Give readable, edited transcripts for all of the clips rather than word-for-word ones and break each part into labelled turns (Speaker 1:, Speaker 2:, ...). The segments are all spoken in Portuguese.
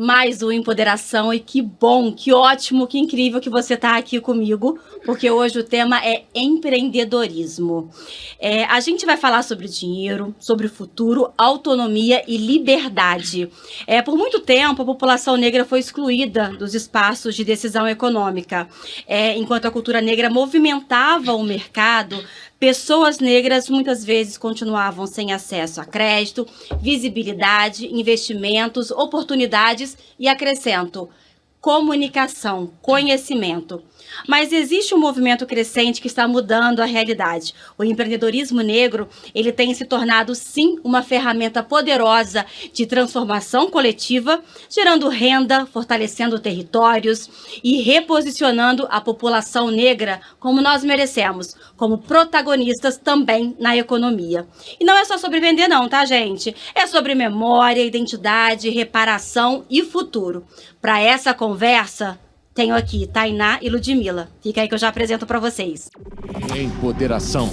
Speaker 1: mais um Empoderação, e que bom, que ótimo, que incrível que você está aqui comigo, porque hoje o tema é empreendedorismo. A gente vai falar sobre dinheiro, sobre o futuro, autonomia e liberdade. Por muito tempo, a população negra foi excluída dos espaços de decisão econômica. Enquanto a cultura negra movimentava o mercado, pessoas negras muitas vezes continuavam sem acesso a crédito, visibilidade, investimentos, oportunidades e, acrescento, comunicação, conhecimento. Mas existe um movimento crescente que está mudando a realidade. O empreendedorismo negro, ele tem se tornado, sim, uma ferramenta poderosa de transformação coletiva, gerando renda, fortalecendo territórios e reposicionando a população negra como nós merecemos, como protagonistas também na economia. E não é só sobre vender não, tá, gente? É sobre memória, identidade, reparação e futuro. Para essa conversa, tenho aqui Tainá e Ludmila. Fica aí que eu já apresento para vocês.
Speaker 2: Empoderação.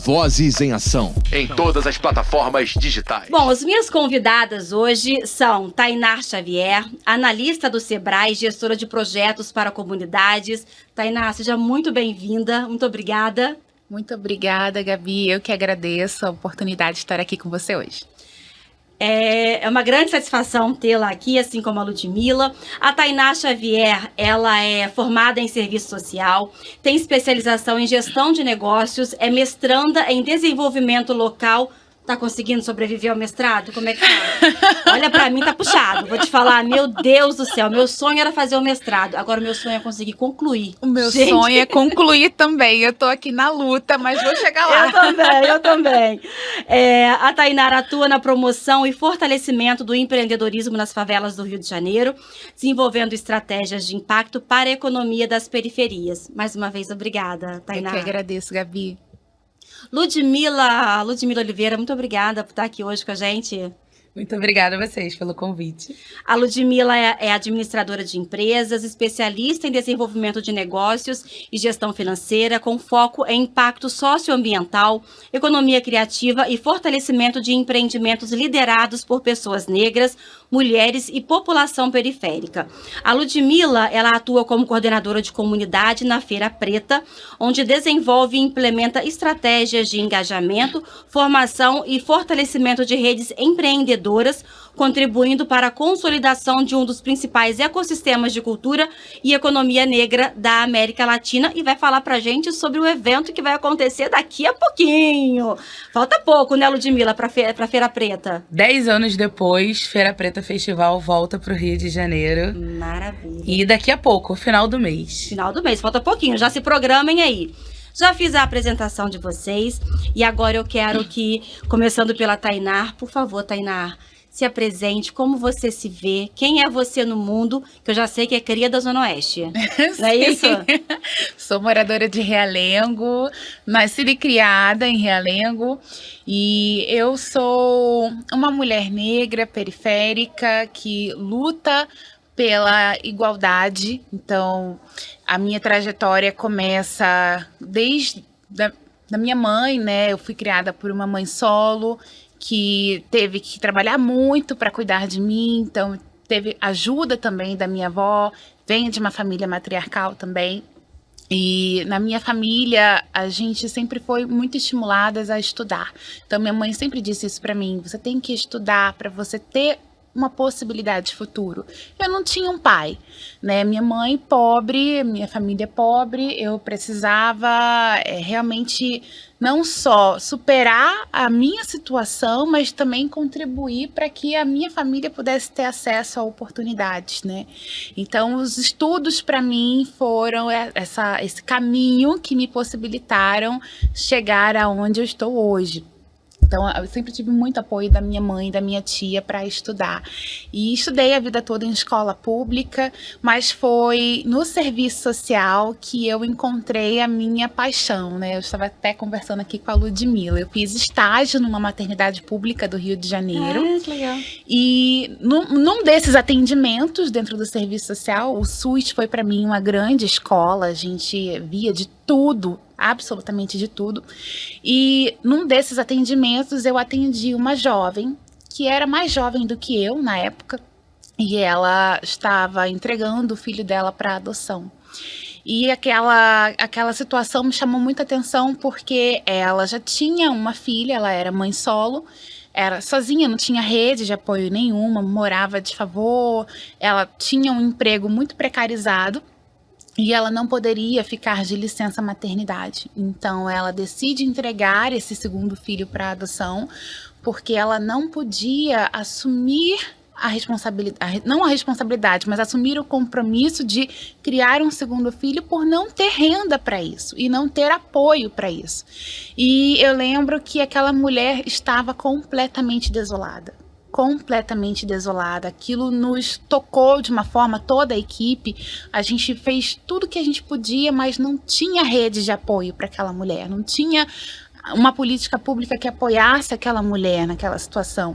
Speaker 3: Vozes em ação.
Speaker 2: Em todas as plataformas digitais.
Speaker 1: Bom, as minhas convidadas hoje são Tainá Xavier, analista do Sebrae, gestora de projetos para comunidades. Tainá, seja muito bem-vinda. Muito obrigada.
Speaker 4: Muito obrigada, Gabi. Eu que agradeço a oportunidade de estar aqui com você hoje.
Speaker 1: É uma grande satisfação tê-la aqui, assim como a Ludmila. A Tainá Xavier, ela é formada em serviço social, tem especialização em gestão de negócios, é mestranda em desenvolvimento local. Tá conseguindo sobreviver ao mestrado? Como é que tá? Olha, pra mim tá puxado. Vou te falar, meu Deus do céu, meu sonho era fazer o mestrado. Agora o meu sonho é conseguir concluir.
Speaker 4: O meu sonho é concluir também. Eu tô aqui na luta, mas vou chegar lá.
Speaker 1: Eu também. A Tainá atua na promoção e fortalecimento do empreendedorismo nas favelas do Rio de Janeiro, desenvolvendo estratégias de impacto para a economia das periferias. Mais uma vez, obrigada, Tainá.
Speaker 4: Eu que agradeço, Gabi.
Speaker 1: Ludmila Oliveira, muito obrigada por estar aqui hoje com a gente.
Speaker 4: Muito obrigada a vocês pelo convite.
Speaker 1: A Ludmila é administradora de empresas, especialista em desenvolvimento de negócios e gestão financeira, com foco em impacto socioambiental, economia criativa e fortalecimento de empreendimentos liderados por pessoas negras, mulheres e população periférica. A Ludmila, ela atua como coordenadora de comunidade na Feira Preta, onde desenvolve e implementa estratégias de engajamento, formação e fortalecimento de redes empreendedoras, contribuindo para a consolidação de um dos principais ecossistemas de cultura e economia negra da América Latina, e vai falar pra gente sobre o evento que vai acontecer daqui a pouquinho. Falta pouco, né, Ludmila, pra Feira Preta?
Speaker 4: 10 anos depois, Feira Preta Festival volta pro Rio de Janeiro.
Speaker 1: Maravilha.
Speaker 4: E daqui a pouco, final do mês.
Speaker 1: Final do mês, falta pouquinho, já se programem aí. Já fiz a apresentação de vocês e agora eu quero que, começando pela Tainá, por favor, Tainá, se apresente, como você se vê, quem é você no mundo, que eu já sei que é cria da Zona Oeste, não é isso?
Speaker 4: Sou moradora de Realengo, nascida e criada em Realengo, e eu sou uma mulher negra, periférica, que luta pela igualdade. Então, a minha trajetória começa desde da minha mãe, né? Eu fui criada por uma mãe solo, que teve que trabalhar muito para cuidar de mim, então teve ajuda também da minha avó, venho de uma família matriarcal também, e na minha família a gente sempre foi muito estimuladas a estudar. Então minha mãe sempre disse isso para mim: você tem que estudar para você ter uma possibilidade de futuro. Eu não tinha um pai, né? Minha mãe pobre, minha família pobre, eu precisava realmente não só superar a minha situação, mas também contribuir para que a minha família pudesse ter acesso a oportunidades, né? Então, os estudos para mim foram esse caminho que me possibilitaram chegar aonde eu estou hoje. Então, eu sempre tive muito apoio da minha mãe e da minha tia para estudar. E estudei a vida toda em escola pública, mas foi no serviço social que eu encontrei a minha paixão, né? Eu estava até conversando aqui com a Ludmila. Eu fiz estágio numa maternidade pública do Rio de Janeiro.
Speaker 1: Que legal.
Speaker 4: E num desses atendimentos dentro do serviço social, o SUS foi para mim uma grande escola. A gente via de tudo, absolutamente de tudo. E num desses atendimentos eu atendi uma jovem que era mais jovem do que eu na época, e ela estava entregando o filho dela para adoção. E aquela situação me chamou muita atenção porque ela já tinha uma filha, ela era mãe solo, era sozinha, não tinha rede de apoio nenhuma, morava de favor, ela tinha um emprego muito precarizado e ela não poderia ficar de licença maternidade. Então ela decide entregar esse segundo filho para adoção porque ela não podia assumir a responsabilidade, não a responsabilidade, mas assumir o compromisso de criar um segundo filho por não ter renda para isso e não ter apoio para isso. E eu lembro que aquela mulher estava completamente desolada. Completamente desolada. Aquilo nos tocou de uma forma, toda a equipe. A gente fez tudo que a gente podia, mas não tinha rede de apoio para aquela mulher, não tinha uma política pública que apoiasse aquela mulher naquela situação.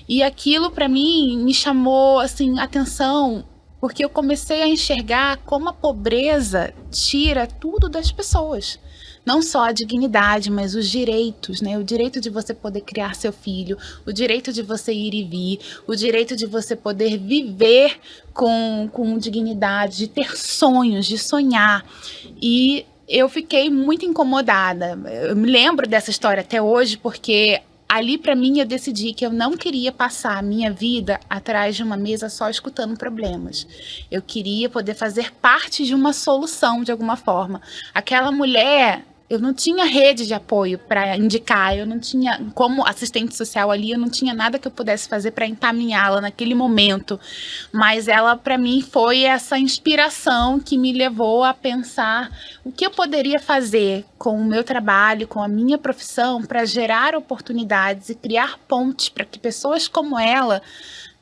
Speaker 4: E aquilo, para mim, me chamou assim, atenção, porque eu comecei a enxergar como a pobreza tira tudo das pessoas. Não só a dignidade, mas os direitos, né? O direito de você poder criar seu filho, o direito de você ir e vir, o direito de você poder viver com dignidade, de ter sonhos, de sonhar. E eu fiquei muito incomodada. Eu me lembro dessa história até hoje, porque ali para mim eu decidi que eu não queria passar a minha vida atrás de uma mesa só escutando problemas. Eu queria poder fazer parte de uma solução de alguma forma. Aquela mulher, eu não tinha rede de apoio para indicar, eu não tinha, como assistente social ali, eu não tinha nada que eu pudesse fazer para encaminhá-la naquele momento. Mas ela, para mim, foi essa inspiração que me levou a pensar o que eu poderia fazer com o meu trabalho, com a minha profissão, para gerar oportunidades e criar pontes para que pessoas como ela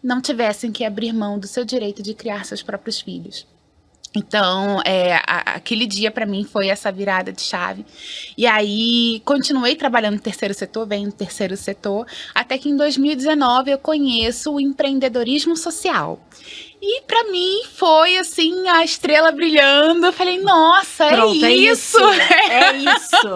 Speaker 4: não tivessem que abrir mão do seu direito de criar seus próprios filhos. Então, aquele dia para mim foi essa virada de chave. E aí, continuei trabalhando no terceiro setor, venho no terceiro setor, até que em 2019 eu conheço o empreendedorismo social. E para mim foi assim, a estrela brilhando. Eu falei, nossa,
Speaker 1: Pronto,
Speaker 4: é isso.
Speaker 1: É isso.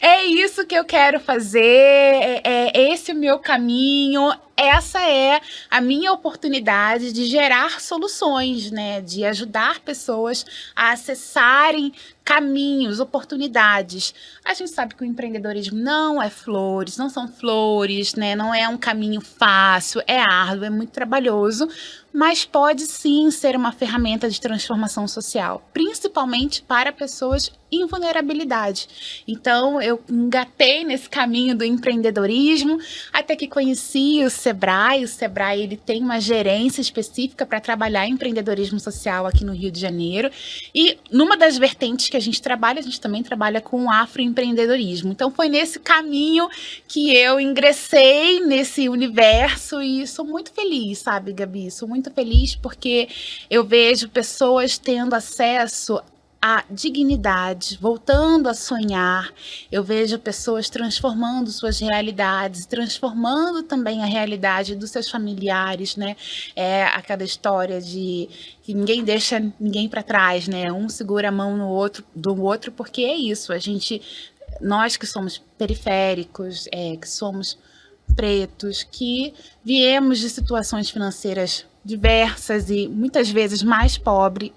Speaker 4: É isso que eu quero fazer, é esse o meu caminho. Essa é a minha oportunidade de gerar soluções, né? De ajudar pessoas a acessarem caminhos, oportunidades. A gente sabe que o empreendedorismo não é flores, não são flores, né? Não é um caminho fácil, é árduo, é muito trabalhoso, mas pode sim ser uma ferramenta de transformação social, principalmente para pessoas em vulnerabilidade. Então, eu engatei nesse caminho do empreendedorismo, até que conheci o Sebrae. O Sebrae, ele tem uma gerência específica para trabalhar empreendedorismo social aqui no Rio de Janeiro. E numa das vertentes que a gente também trabalha com o afroempreendedorismo. Então, foi nesse caminho que eu ingressei nesse universo e sou muito feliz, sabe, Gabi? Sou muito feliz porque eu vejo pessoas tendo acesso a dignidade, voltando a sonhar. Eu vejo pessoas transformando suas realidades, transformando também a realidade dos seus familiares, né? É aquela história de que ninguém deixa ninguém para trás, né? Um segura a mão do outro, porque é isso. Nós que somos periféricos, que somos pretos, que viemos de situações financeiras diversas e muitas vezes mais pobres,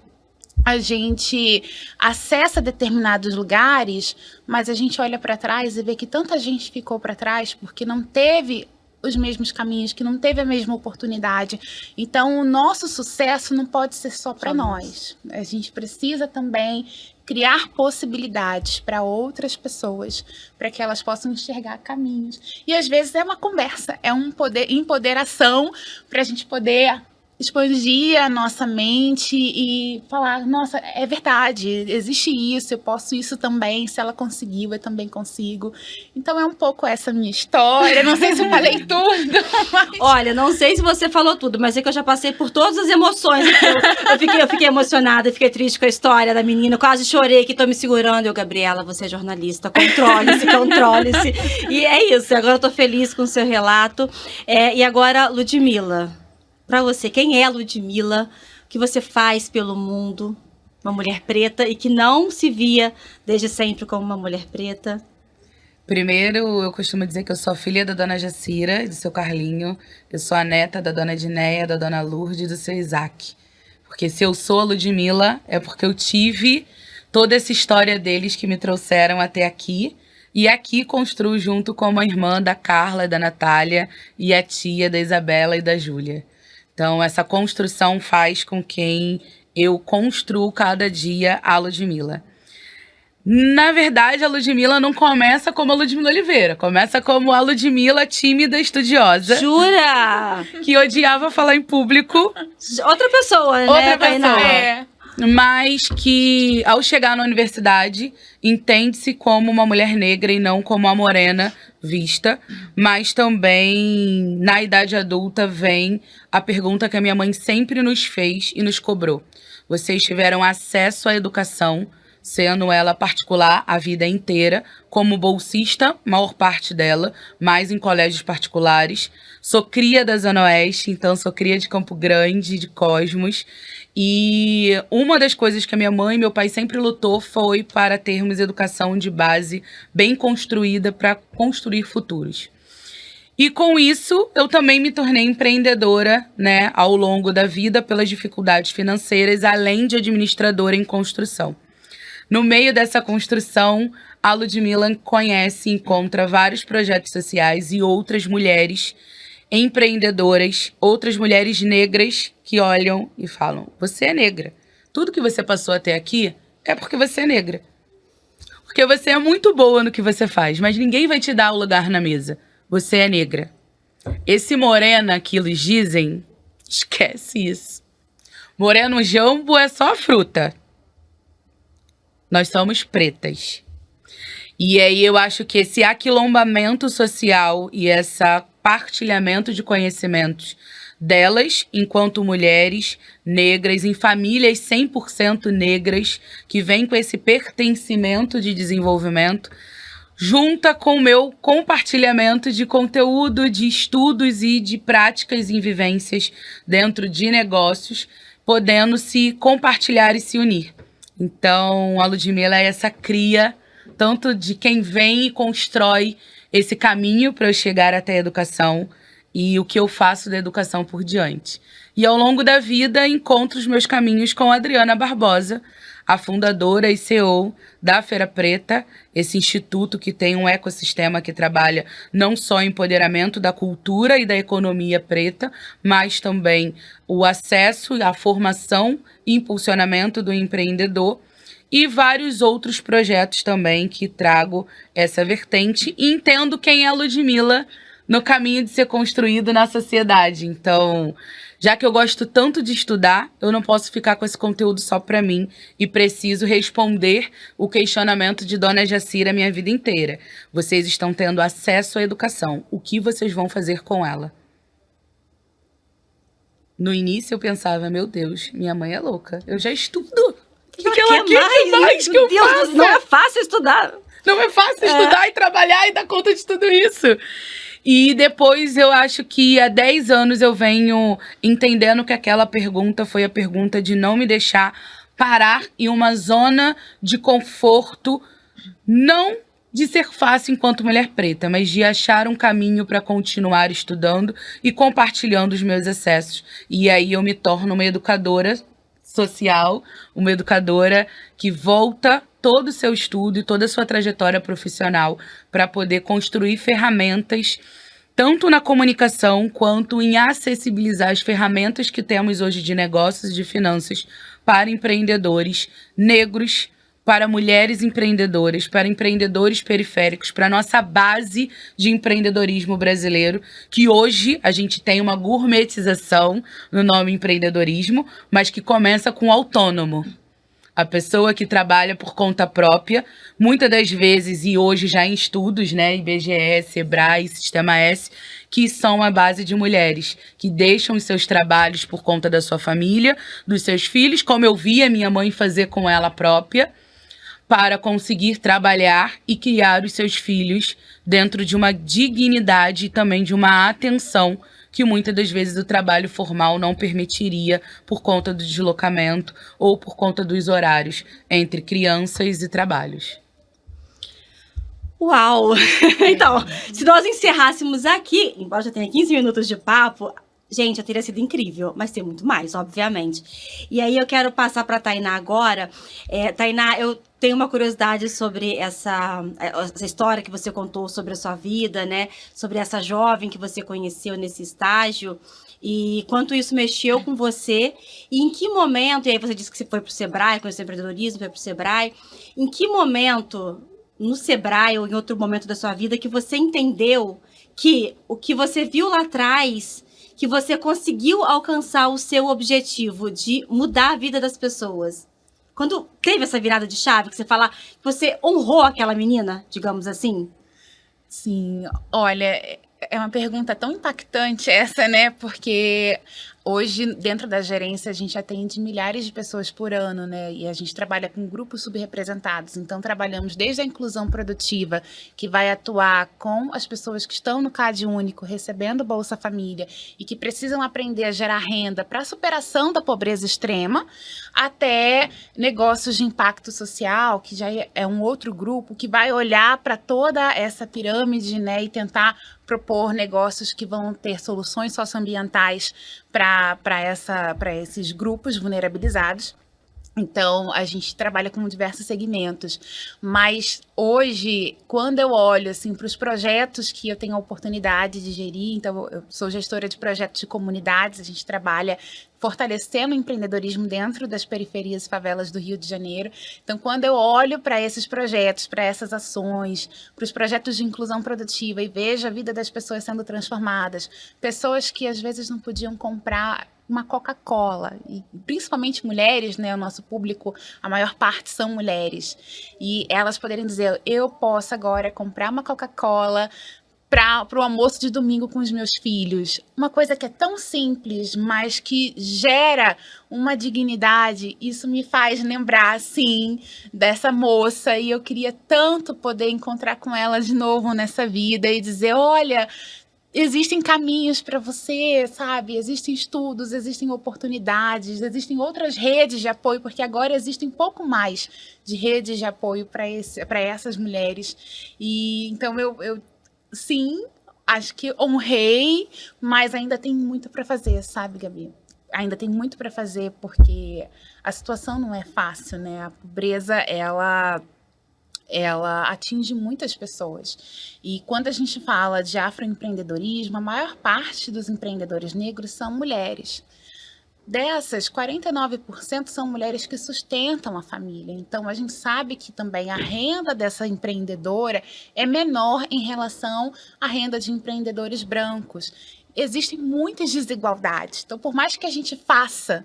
Speaker 4: a gente acessa determinados lugares, mas a gente olha para trás e vê que tanta gente ficou para trás porque não teve os mesmos caminhos, que não teve a mesma oportunidade. Então, o nosso sucesso não pode ser só para nós. A gente precisa também criar possibilidades para outras pessoas, para que elas possam enxergar caminhos. E às vezes é uma conversa, é um empoderação para a gente poder expandir a nossa mente e falar, nossa, é verdade, existe isso, eu posso isso também, se ela conseguiu, eu também consigo. Então é um pouco essa minha história, não sei se eu falei tudo, mas...
Speaker 1: Olha, não sei se você falou tudo, mas é que eu já passei por todas as emoções. Eu fiquei emocionada, fiquei triste com a história da menina, quase chorei que tô me segurando. Eu, Gabriela, você é jornalista, controle-se, controle-se. E é isso, agora eu tô feliz com o seu relato. E agora, Ludmila, para você, quem é a Ludmila? O que você faz pelo mundo? Uma mulher preta e que não se via desde sempre como uma mulher preta.
Speaker 4: Primeiro, eu costumo dizer que eu sou a filha da dona Jacira e do seu Carlinho. Eu sou a neta da dona Dinéia, da dona Lourdes e do seu Isaac. Porque se eu sou a Ludmilla, é porque eu tive toda essa história deles que me trouxeram até aqui. E aqui construo junto com a irmã da Carla e da Natália e a tia da Isabela e da Júlia. Então, essa construção faz com que eu construo cada dia a Ludmilla. Na verdade, a Ludmilla não começa como a Ludmilla Oliveira. Começa como a Ludmilla tímida, estudiosa.
Speaker 1: Jura?
Speaker 4: Que odiava falar em público.
Speaker 1: Outra pessoa, né,
Speaker 4: Outra
Speaker 1: Tainá?
Speaker 4: pessoa. Mas que, ao chegar na universidade, entende-se como uma mulher negra e não como a morena vista. Mas também, na idade adulta, vem a pergunta que a minha mãe sempre nos fez e nos cobrou. Vocês tiveram acesso à educação, sendo ela particular a vida inteira, como bolsista, maior parte dela, mais em colégios particulares. Sou cria da Zona Oeste, então sou cria de Campo Grande, de Cosmos. E uma das coisas que a minha mãe e meu pai sempre lutou foi para termos educação de base bem construída para construir futuros. E com isso, eu também me tornei empreendedora, né, ao longo da vida pelas dificuldades financeiras, além de administradora em construção. No meio dessa construção, a Ludmilla conhece e encontra vários projetos sociais e outras mulheres empreendedoras, outras mulheres negras que olham e falam: você é negra. Tudo que você passou até aqui é porque você é negra. Porque você é muito boa no que você faz, mas ninguém vai te dar o lugar na mesa. Você é negra. Esse morena que eles dizem, esquece isso. Moreno jambo é só fruta. Nós somos pretas. E aí eu acho que esse aquilombamento social e esse partilhamento de conhecimentos delas, enquanto mulheres negras, em famílias 100% negras, que vêm com esse pertencimento de desenvolvimento, junta com o meu compartilhamento de conteúdo, de estudos e de práticas e vivências dentro de negócios, podendo se compartilhar e se unir. Então, a Ludmilla é essa cria, tanto de quem vem e constrói esse caminho para eu chegar até a educação e o que eu faço da educação por diante. E ao longo da vida, encontro os meus caminhos com a Adriana Barbosa, a fundadora e CEO da Feira Preta, esse instituto que tem um ecossistema que trabalha não só o empoderamento da cultura e da economia preta, mas também o acesso à formação e impulsionamento do empreendedor e vários outros projetos também que trago essa vertente e entendo quem é a Ludmilla no caminho de ser construído na sociedade. Então, já que eu gosto tanto de estudar, eu não posso ficar com esse conteúdo só para mim e preciso responder o questionamento de Dona Jacira a minha vida inteira. Vocês estão tendo acesso à educação. O que vocês vão fazer com ela? No início eu pensava, meu Deus, minha mãe é louca. Eu já estudo. O que ela quer mais que eu faça?
Speaker 1: Não é fácil estudar.
Speaker 4: Não é fácil estudar e trabalhar e dar conta de tudo isso. E depois eu acho que há 10 anos eu venho entendendo que aquela pergunta foi a pergunta de não me deixar parar em uma zona de conforto, não de ser fácil enquanto mulher preta, mas de achar um caminho para continuar estudando e compartilhando os meus excessos. E aí eu me torno uma educadora social, uma educadora que volta todo o seu estudo e toda a sua trajetória profissional para poder construir ferramentas, tanto na comunicação quanto em acessibilizar as ferramentas que temos hoje de negócios e de finanças para empreendedores negros, para mulheres empreendedoras, para empreendedores periféricos, para a nossa base de empreendedorismo brasileiro, que hoje a gente tem uma gourmetização no nome empreendedorismo, mas que começa com autônomo. A pessoa que trabalha por conta própria, muitas das vezes, e hoje já em estudos, né, IBGE, Sebrae, Sistema S, que são a base de mulheres, que deixam os seus trabalhos por conta da sua família, dos seus filhos, como eu vi a minha mãe fazer com ela própria, para conseguir trabalhar e criar os seus filhos dentro de uma dignidade e também de uma atenção que muitas das vezes o trabalho formal não permitiria por conta do deslocamento ou por conta dos horários entre crianças e trabalhos.
Speaker 1: Uau! Então, se nós encerrássemos aqui, embora já tenha 15 minutos de papo, gente, já teria sido incrível, mas tem muito mais, obviamente. E aí eu quero passar para a Tainá agora. Tainá, eu tenho uma curiosidade sobre essa história que você contou sobre a sua vida, né? Sobre essa jovem que você conheceu nesse estágio. E quanto isso mexeu com você, e em que momento, e aí você disse que você foi para o Sebrae, conheceu empreendedorismo, foi para o Sebrae, em que momento, no Sebrae ou em outro momento da sua vida, que você entendeu que o que você viu lá atrás, que você conseguiu alcançar o seu objetivo de mudar a vida das pessoas? Quando teve essa virada de chave, que você fala que você honrou aquela menina, digamos assim?
Speaker 4: Sim, olha, é uma pergunta tão impactante essa, né? Porque hoje, dentro da gerência, a gente atende milhares de pessoas por ano, né? E a gente trabalha com grupos subrepresentados. Então, trabalhamos desde a inclusão produtiva, que vai atuar com as pessoas que estão no CAD único, recebendo Bolsa Família, e que precisam aprender a gerar renda para a superação da pobreza extrema, até negócios de impacto social, que já é um outro grupo, que vai olhar para toda essa pirâmide, né? E tentar propor negócios que vão ter soluções socioambientais para esses grupos vulnerabilizados. Então, a gente trabalha com diversos segmentos, mas hoje, quando eu olho assim, para os projetos que eu tenho a oportunidade de gerir, então eu sou gestora de projetos de comunidades, a gente trabalha fortalecendo o empreendedorismo dentro das periferias e favelas do Rio de Janeiro. Então, quando eu olho para esses projetos, para essas ações, para os projetos de inclusão produtiva e vejo a vida das pessoas sendo transformadas, pessoas que às vezes não podiam comprar uma Coca-Cola, e principalmente mulheres, né, o nosso público, a maior parte são mulheres, e elas poderem dizer, eu posso agora comprar uma Coca-Cola para o almoço de domingo com os meus filhos. Uma coisa que é tão simples, mas que gera uma dignidade, isso me faz lembrar, sim, dessa moça, e eu queria tanto poder encontrar com ela de novo nessa vida e dizer, olha, existem caminhos para você, sabe? Existem estudos, existem oportunidades, existem outras redes de apoio, porque agora existem um pouco mais de redes de apoio para essas mulheres. E então eu sim, acho que honrei, mas ainda tem muito para fazer, sabe, Gabi? Ainda tem muito para fazer, porque a situação não é fácil, né? A pobreza, ela atinge muitas pessoas. E quando a gente fala de afroempreendedorismo, a maior parte dos empreendedores negros são mulheres. Dessas, 49% são mulheres que sustentam a família. Então, a gente sabe que também a renda dessa empreendedora é menor em relação à renda de empreendedores brancos. Existem muitas desigualdades. Então, por mais que a gente faça,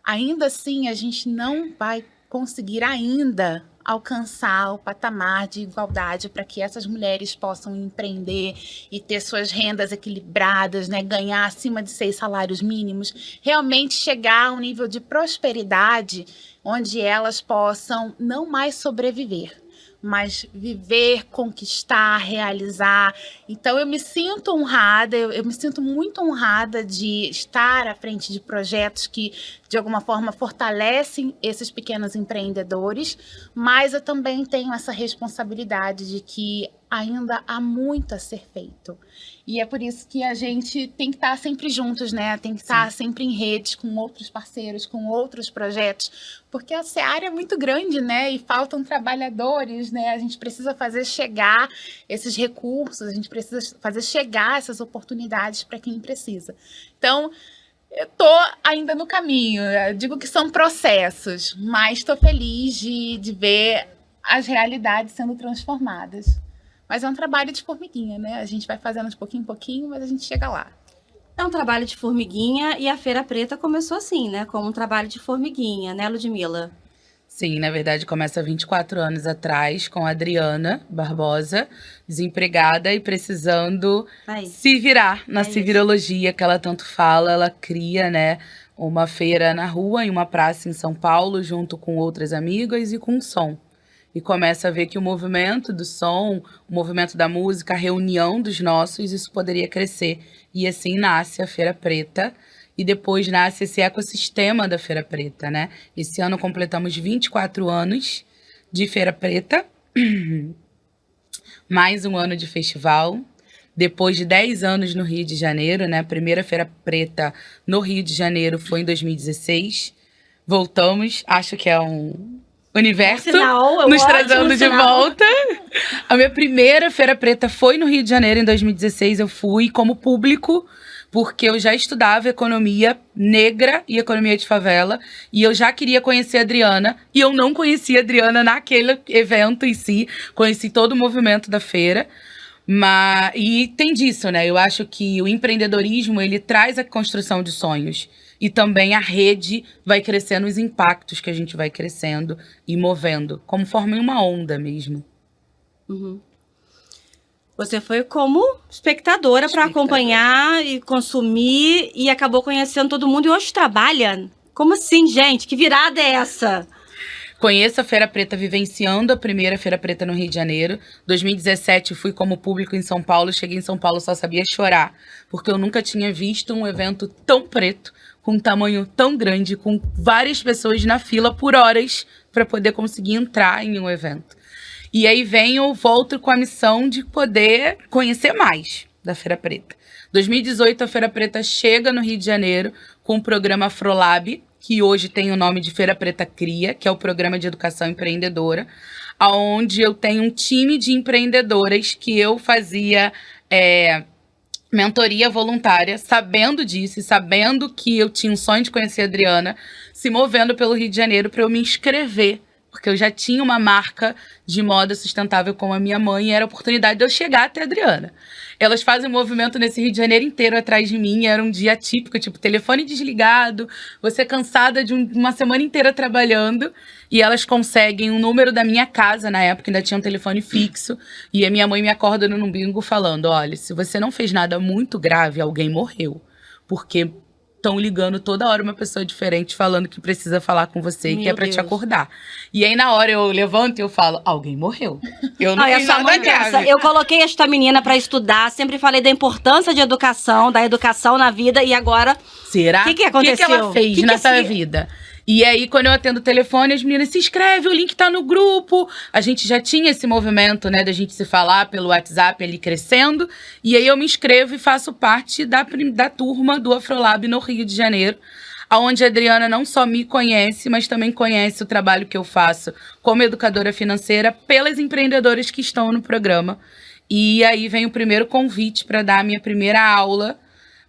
Speaker 4: ainda assim, a gente não vai conseguir ainda alcançar o patamar de igualdade para que essas mulheres possam empreender e ter suas rendas equilibradas, né, ganhar acima de 6 salários mínimos, realmente chegar a um nível de prosperidade onde elas possam não mais sobreviver, mas viver, conquistar, realizar. Então, eu me sinto honrada, eu me sinto muito honrada de estar à frente de projetos que, de alguma forma, fortalecem esses pequenos empreendedores, mas eu também tenho essa responsabilidade de que ainda há muito a ser feito. E é por isso que a gente tem que estar sempre juntos, né? Tem que estar sempre em redes com outros parceiros, com outros projetos, porque a seara é muito grande, né? E faltam trabalhadores, né? A gente precisa fazer chegar esses recursos, a gente precisa fazer chegar essas oportunidades para quem precisa. Então, eu estou ainda no caminho, eu digo que são processos, mas estou feliz de ver as realidades sendo transformadas. Mas é um trabalho de formiguinha, né? A gente vai fazendo de pouquinho em pouquinho, mas a gente chega lá.
Speaker 1: É um trabalho de formiguinha e a Feira Preta começou assim, né? Como um trabalho de formiguinha, né, Ludmila?
Speaker 3: Sim, na verdade começa 24 anos atrás com a Adriana Barbosa, desempregada e precisando se virar na civirologia que ela tanto fala. Ela cria, né, uma feira na rua, em uma praça em São Paulo, junto com outras amigas e com o som. E começa a ver que o movimento do som, o movimento da música, a reunião dos nossos, isso poderia crescer. E assim nasce a Feira Preta. E depois nasce esse ecossistema da Feira Preta, né? Esse ano completamos 24 anos de Feira Preta. Mais um ano de festival. Depois de 10 anos no Rio de Janeiro, né? A primeira Feira Preta no Rio de Janeiro foi em 2016. Voltamos, acho que é um universo nos trazendo de volta. A minha primeira Feira Preta foi no Rio de Janeiro, em 2016. Eu fui como público, porque eu já estudava economia negra e economia de favela, e eu já queria conhecer a Adriana, e eu não conhecia a Adriana naquele evento em si, conheci todo o movimento da feira. E tem disso, né? Eu acho que o empreendedorismo, ele traz a construção de sonhos. E também a rede vai crescendo, os impactos que a gente vai crescendo e movendo, como forma em uma onda mesmo.
Speaker 1: Uhum. Você foi como espectadora para acompanhar e consumir e acabou conhecendo todo mundo e hoje trabalha. Como assim, gente? Que virada é essa?
Speaker 3: Conheço a Feira Preta vivenciando a primeira Feira Preta no Rio de Janeiro. 2017 fui como público em São Paulo. Cheguei em São Paulo, só sabia chorar. Porque eu nunca tinha visto um evento tão preto, com um tamanho tão grande, com várias pessoas na fila por horas para poder conseguir entrar em um evento. E aí volto com a missão de poder conhecer mais da Feira Preta. 2018, a Feira Preta chega no Rio de Janeiro com o programa Afrolab, que hoje tem o nome de Feira Preta Cria, que é o programa de educação empreendedora, onde eu tenho um time de empreendedoras que eu fazia mentoria voluntária, sabendo disso e sabendo que eu tinha um sonho de conhecer a Adriana, se movendo pelo Rio de Janeiro para eu me inscrever, porque eu já tinha uma marca de moda sustentável com a minha mãe e era a oportunidade de eu chegar até a Adriana. Elas fazem um movimento nesse Rio de Janeiro inteiro atrás de mim, era um dia típico, tipo, telefone desligado, você cansada de uma semana inteira trabalhando, e elas conseguem um número da minha casa, na época ainda tinha um telefone fixo, e a minha mãe me acorda no bingo falando, olha, se você não fez nada muito grave, alguém morreu, porque estão ligando toda hora uma pessoa diferente falando que precisa falar com você e que é pra te acordar. E aí, na hora, eu levanto e eu falo, alguém morreu. Eu não fiz nada grave.
Speaker 1: Eu coloquei esta menina pra estudar, sempre falei da importância de educação, da educação na vida, e agora...
Speaker 3: Será?
Speaker 1: O que aconteceu?
Speaker 3: O que ela fez nessa vida? E aí, quando eu atendo o telefone, as meninas se inscrevem, o link tá no grupo. A gente já tinha esse movimento, né, da gente se falar pelo WhatsApp ali crescendo. E aí eu me inscrevo e faço parte da turma do Afrolab no Rio de Janeiro, onde a Adriana não só me conhece, mas também conhece o trabalho que eu faço como educadora financeira pelas empreendedoras que estão no programa. E aí vem o primeiro convite para dar a minha primeira aula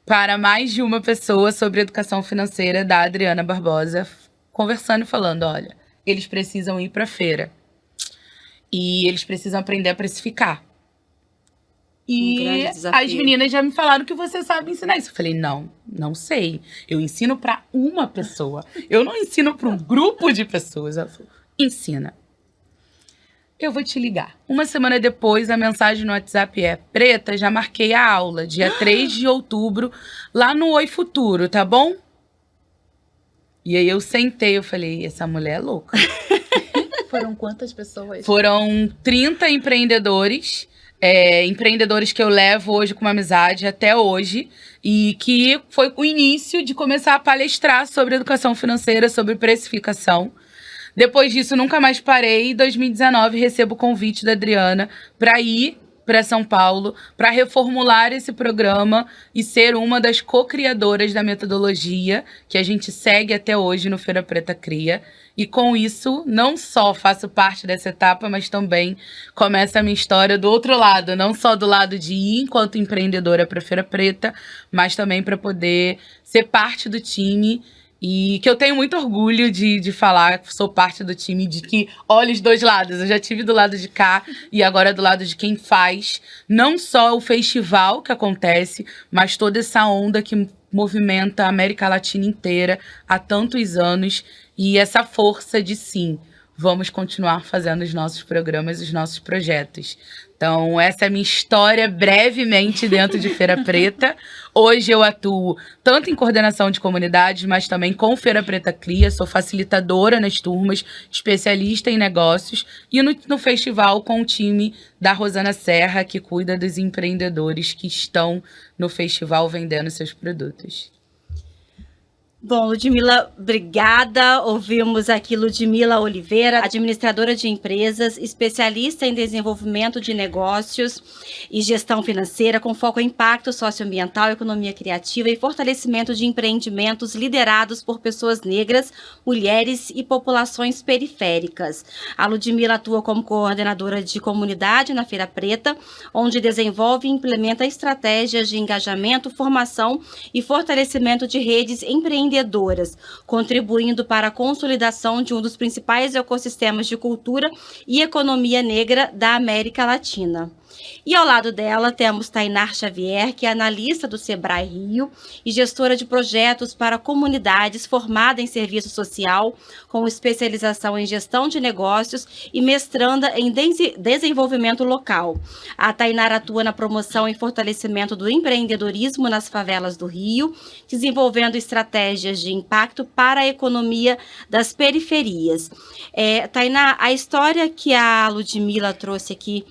Speaker 3: para mais de uma pessoa sobre educação financeira da Adriana Barbosa, conversando e falando, olha, eles precisam ir para a feira e eles precisam aprender a precificar. E as meninas já me falaram que você sabe ensinar isso. Eu falei, não sei. Eu ensino para uma pessoa. Eu não ensino para um grupo de pessoas. Ela falou, ensina. Eu vou te ligar. Uma semana depois, a mensagem no WhatsApp é, Preta, já marquei a aula, dia 3 de outubro, lá no Oi Futuro, tá bom? E aí eu sentei, eu falei, essa mulher é louca.
Speaker 4: Foram quantas pessoas?
Speaker 3: Foram 30 empreendedores, empreendedores que eu levo hoje com uma amizade até hoje, e que foi o início de começar a palestrar sobre educação financeira, sobre precificação. Depois disso, nunca mais parei. Em 2019, recebo o convite da Adriana para ir para São Paulo, para reformular esse programa e ser uma das co-criadoras da metodologia que a gente segue até hoje no Feira Preta Cria. E com isso, não só faço parte dessa etapa, mas também começa a minha história do outro lado, não só do lado de ir enquanto empreendedora para Feira Preta, mas também para poder ser parte do time. E que eu tenho muito orgulho de falar que sou parte do time, de que olha os dois lados. Eu já tive do lado de cá e agora do lado de quem faz. Não só o festival que acontece, mas toda essa onda que movimenta a América Latina inteira há tantos anos. E essa força de sim, vamos continuar fazendo os nossos programas, os nossos projetos. Então, essa é a minha história brevemente dentro de Feira Preta. Hoje eu atuo tanto em coordenação de comunidades, mas também com Feira Preta Cria. Sou facilitadora nas turmas, especialista em negócios. E no festival com o time da Rosana Serra, que cuida dos empreendedores que estão no festival vendendo seus produtos.
Speaker 1: Bom, Ludmila, obrigada. Ouvimos aqui Ludmila Oliveira, administradora de empresas, especialista em desenvolvimento de negócios e gestão financeira, com foco em impacto socioambiental, economia criativa e fortalecimento de empreendimentos liderados por pessoas negras, mulheres e populações periféricas. A Ludmila atua como coordenadora de comunidade na Feira Preta, onde desenvolve e implementa estratégias de engajamento, formação e fortalecimento de redes empreendedoras, contribuindo para a consolidação de um dos principais ecossistemas de cultura e economia negra da América Latina. E ao lado dela temos Tainá Xavier, que é analista do Sebrae Rio e gestora de projetos para comunidades, formada em serviço social, com especialização em gestão de negócios e mestranda em desenvolvimento local. A Tainá atua na promoção e fortalecimento do empreendedorismo nas favelas do Rio, desenvolvendo estratégias de impacto para a economia das periferias. Tainá, a história que a Ludmila trouxe aqui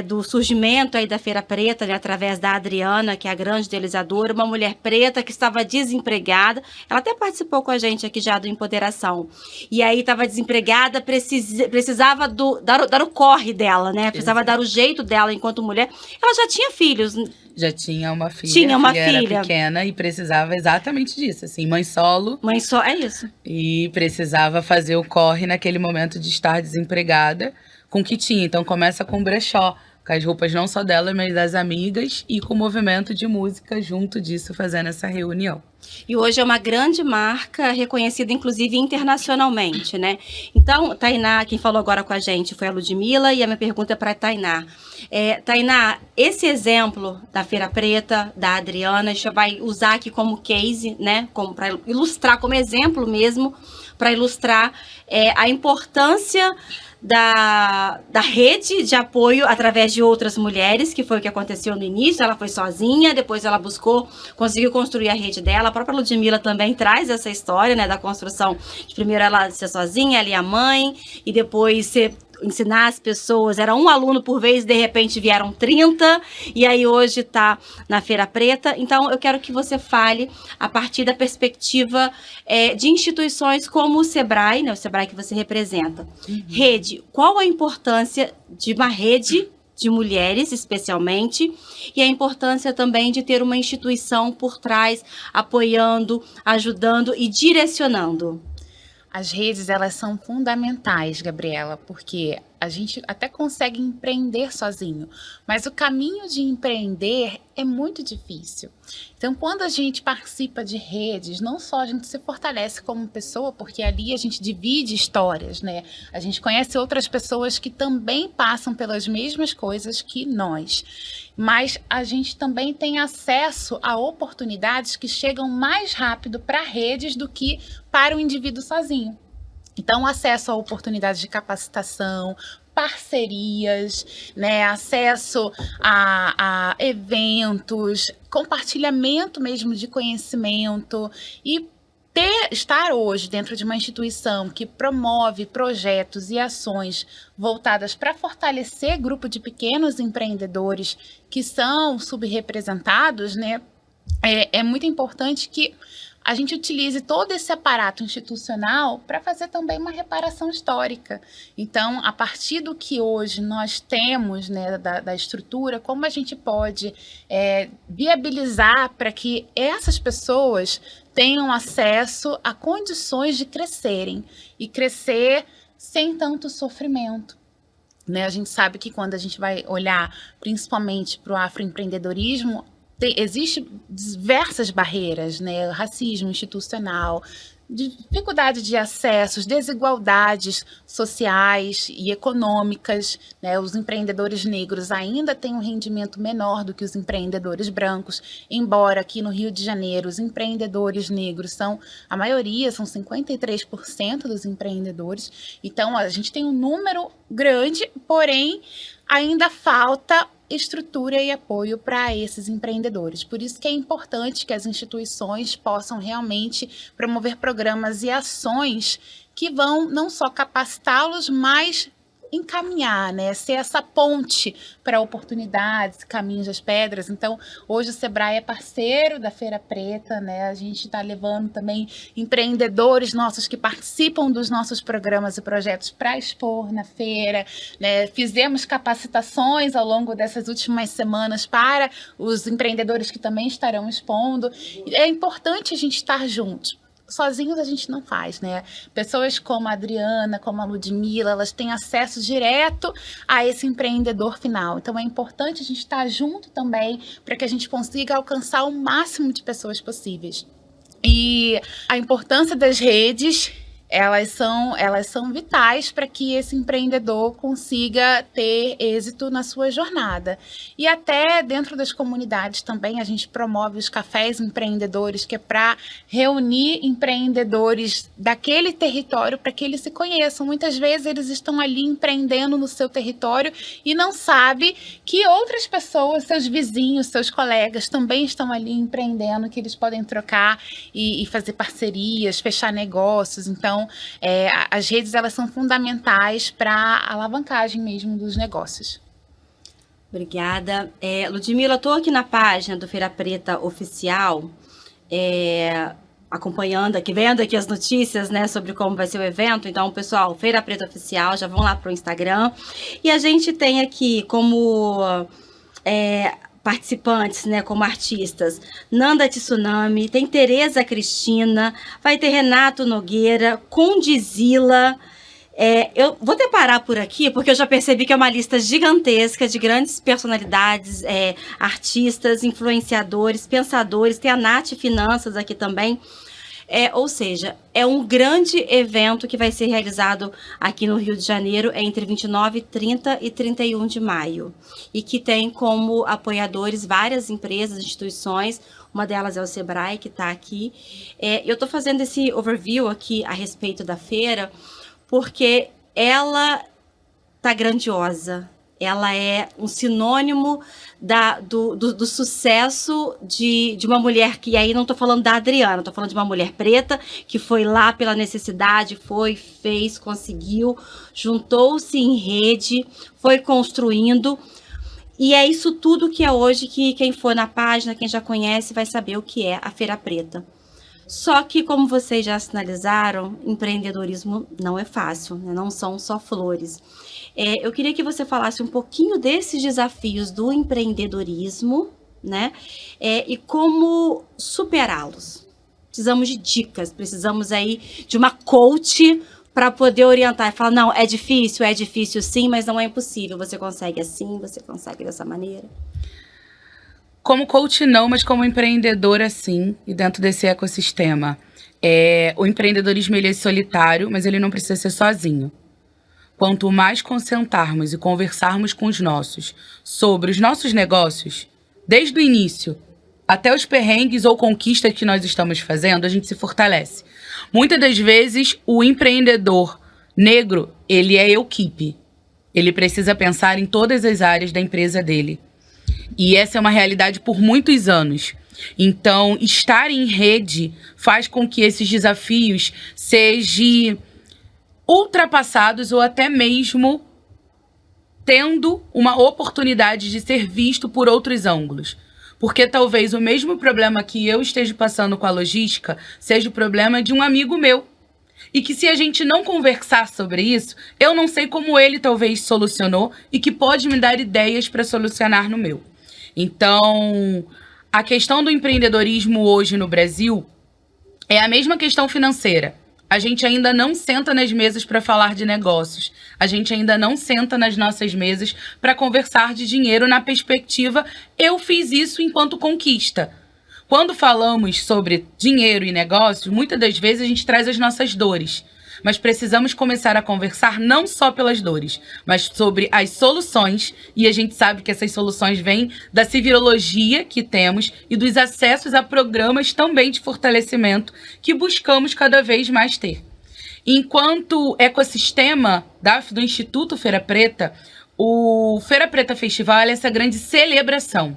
Speaker 1: do surgimento aí da Feira Preta, né, através da Adriana, que é a grande idealizadora, uma mulher preta que estava desempregada. Ela até participou com a gente aqui já do Empoderação. E aí estava desempregada, precisava dar o corre dela, né? Precisava dar o jeito dela enquanto mulher. Ela já tinha filhos.
Speaker 3: Já tinha uma filha.
Speaker 1: Tinha uma
Speaker 3: filha. Era pequena e precisava exatamente disso, assim, mãe solo.
Speaker 1: Mãe solo, é isso.
Speaker 3: E precisava fazer o corre naquele momento de estar desempregada com o que tinha. Então começa com o brechó, com as roupas não só dela, mas das amigas, e com o movimento de música junto disso, fazendo essa reunião.
Speaker 1: E hoje é uma grande marca, reconhecida inclusive internacionalmente, né? Então, Tainá, quem falou agora com a gente foi a Ludmila, e a minha pergunta é para a Tainá. Tainá, esse exemplo da Feira Preta, da Adriana, a gente vai usar aqui como case, né? Para ilustrar, como exemplo mesmo, para ilustrar a importância da rede de apoio através de outras mulheres, que foi o que aconteceu no início. Ela foi sozinha, depois ela conseguiu construir a rede dela. A própria Ludmila também traz essa história, né, da construção de primeiro ela ser sozinha, ela e a mãe, e depois ensinar as pessoas, era um aluno por vez, de repente vieram 30, e aí hoje está na Feira Preta. Então eu quero que você fale a partir da perspectiva de instituições como o Sebrae, né, o Sebrae que você representa. Rede, qual a importância de uma rede de mulheres, especialmente, e a importância também de ter uma instituição por trás, apoiando, ajudando e direcionando?
Speaker 4: As redes, elas são fundamentais, Gabriela, porque a gente até consegue empreender sozinho, mas o caminho de empreender é muito difícil. Então, quando a gente participa de redes, não só a gente se fortalece como pessoa, porque ali a gente divide histórias, né? A gente conhece outras pessoas que também passam pelas mesmas coisas que nós, mas a gente também tem acesso a oportunidades que chegam mais rápido para redes do que para o indivíduo sozinho. Então, acesso a oportunidades de capacitação, parcerias, né, acesso a eventos, compartilhamento mesmo de conhecimento, e estar hoje dentro de uma instituição que promove projetos e ações voltadas para fortalecer grupo de pequenos empreendedores que são subrepresentados, né, é muito importante que a gente utilize todo esse aparato institucional para fazer também uma reparação histórica. Então, a partir do que hoje nós temos, né, da estrutura, como a gente pode viabilizar para que essas pessoas tenham acesso a condições de crescerem e crescer sem tanto sofrimento. Né? A gente sabe que quando a gente vai olhar principalmente para o afroempreendedorismo, existem diversas barreiras, né? Racismo institucional, dificuldade de acessos, desigualdades sociais e econômicas, né? Os empreendedores negros ainda têm um rendimento menor do que os empreendedores brancos, embora aqui no Rio de Janeiro os empreendedores negros a maioria são 53% dos empreendedores. Então a gente tem um número grande, porém ainda falta estrutura e apoio para esses empreendedores. Por isso que é importante que as instituições possam realmente promover programas e ações que vão não só capacitá-los, mas encaminhar, né? Ser essa ponte para oportunidades, caminhos das pedras. Então, hoje o Sebrae é parceiro da Feira Preta, né? A gente está levando também empreendedores nossos que participam dos nossos programas e projetos para expor na feira, né? Fizemos capacitações ao longo dessas últimas semanas para os empreendedores que também estarão expondo. É importante a gente estar juntos. Sozinhos a gente não faz, né? Pessoas como a Adriana, como a Ludmila, elas têm acesso direto a esse empreendedor final. Então é importante a gente estar junto também para que a gente consiga alcançar o máximo de pessoas possíveis. E a importância das redes, elas são vitais para que esse empreendedor consiga ter êxito na sua jornada. E até dentro das comunidades também a gente promove os cafés empreendedores, que é para reunir empreendedores daquele território para que eles se conheçam. Muitas vezes eles estão ali empreendendo no seu território e não sabem que outras pessoas, seus vizinhos, seus colegas também estão ali empreendendo, que eles podem trocar e fazer parcerias, fechar negócios. Então, as redes, elas são fundamentais para a alavancagem mesmo dos negócios.
Speaker 1: Obrigada. Ludmila, eu estou aqui na página do Feira Preta Oficial, acompanhando aqui, vendo aqui as notícias, né, sobre como vai ser o evento. Então, pessoal, Feira Preta Oficial, já vão lá para o Instagram. E a gente tem aqui como participantes, né, como artistas, Nanda Tsunami, tem Tereza Cristina, vai ter Renato Nogueira, Condizila. Eu vou até parar por aqui, porque eu já percebi que é uma lista gigantesca de grandes personalidades, artistas, influenciadores, pensadores, tem a Nath Finanças aqui também. Ou seja, é um grande evento que vai ser realizado aqui no Rio de Janeiro entre 29, 30 e 31 de maio. E que tem como apoiadores várias empresas, instituições. Uma delas é o Sebrae, que está aqui. Eu estou fazendo esse overview aqui a respeito da feira, porque ela está grandiosa. Ela é um sinônimo do sucesso de uma mulher, que aí não estou falando da Adriana, estou falando de uma mulher preta que foi lá pela necessidade, fez, conseguiu, juntou-se em rede, foi construindo. E é isso tudo que é hoje, que quem for na página, quem já conhece, vai saber o que é a Feira Preta. Só que, como vocês já sinalizaram, empreendedorismo não é fácil, né? Não são só flores. Eu queria que você falasse um pouquinho desses desafios do empreendedorismo, né? E como superá-los. Precisamos de dicas, precisamos aí de uma coach para poder orientar e falar, não, é difícil sim, mas não é impossível. Você consegue assim, você consegue dessa maneira.
Speaker 3: Como coach não, mas como empreendedora sim, e dentro desse ecossistema. O empreendedorismo, ele é solitário, mas ele não precisa ser sozinho. Quanto mais concentrarmos e conversarmos com os nossos sobre os nossos negócios, desde o início até os perrengues ou conquistas que nós estamos fazendo, a gente se fortalece. Muitas das vezes, o empreendedor negro, ele é equipe. Ele precisa pensar em todas as áreas da empresa dele. E essa é uma realidade por muitos anos. Então, estar em rede faz com que esses desafios sejam ultrapassados ou até mesmo tendo uma oportunidade de ser visto por outros ângulos. Porque talvez o mesmo problema que eu esteja passando com a logística seja o problema de um amigo meu. E que se a gente não conversar sobre isso, eu não sei como ele talvez solucionou e que pode me dar ideias para solucionar no meu. Então, a questão do empreendedorismo hoje no Brasil é a mesma questão financeira. A gente ainda não senta nas mesas para falar de negócios. A gente ainda não senta nas nossas mesas para conversar de dinheiro na perspectiva, eu fiz isso enquanto conquista. Quando falamos sobre dinheiro e negócios, muitas das vezes a gente traz as nossas dores. Mas precisamos começar a conversar não só pelas dores, mas sobre as soluções. E a gente sabe que essas soluções vêm da civilologia que temos e dos acessos a programas também de fortalecimento que buscamos cada vez mais ter. Enquanto ecossistema do Instituto Feira Preta, o Feira Preta Festival é essa grande celebração.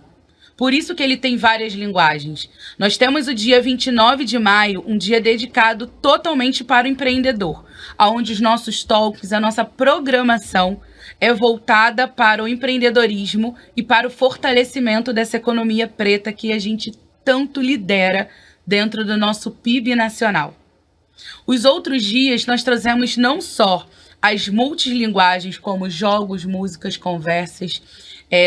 Speaker 3: Por isso que ele tem várias linguagens. Nós temos o dia 29 de maio, um dia dedicado totalmente para o empreendedor, onde os nossos talks, a nossa programação é voltada para o empreendedorismo e para o fortalecimento dessa economia preta que a gente tanto lidera dentro do nosso PIB nacional. Os outros dias nós trazemos não só as multilinguagens, como jogos, músicas, conversas,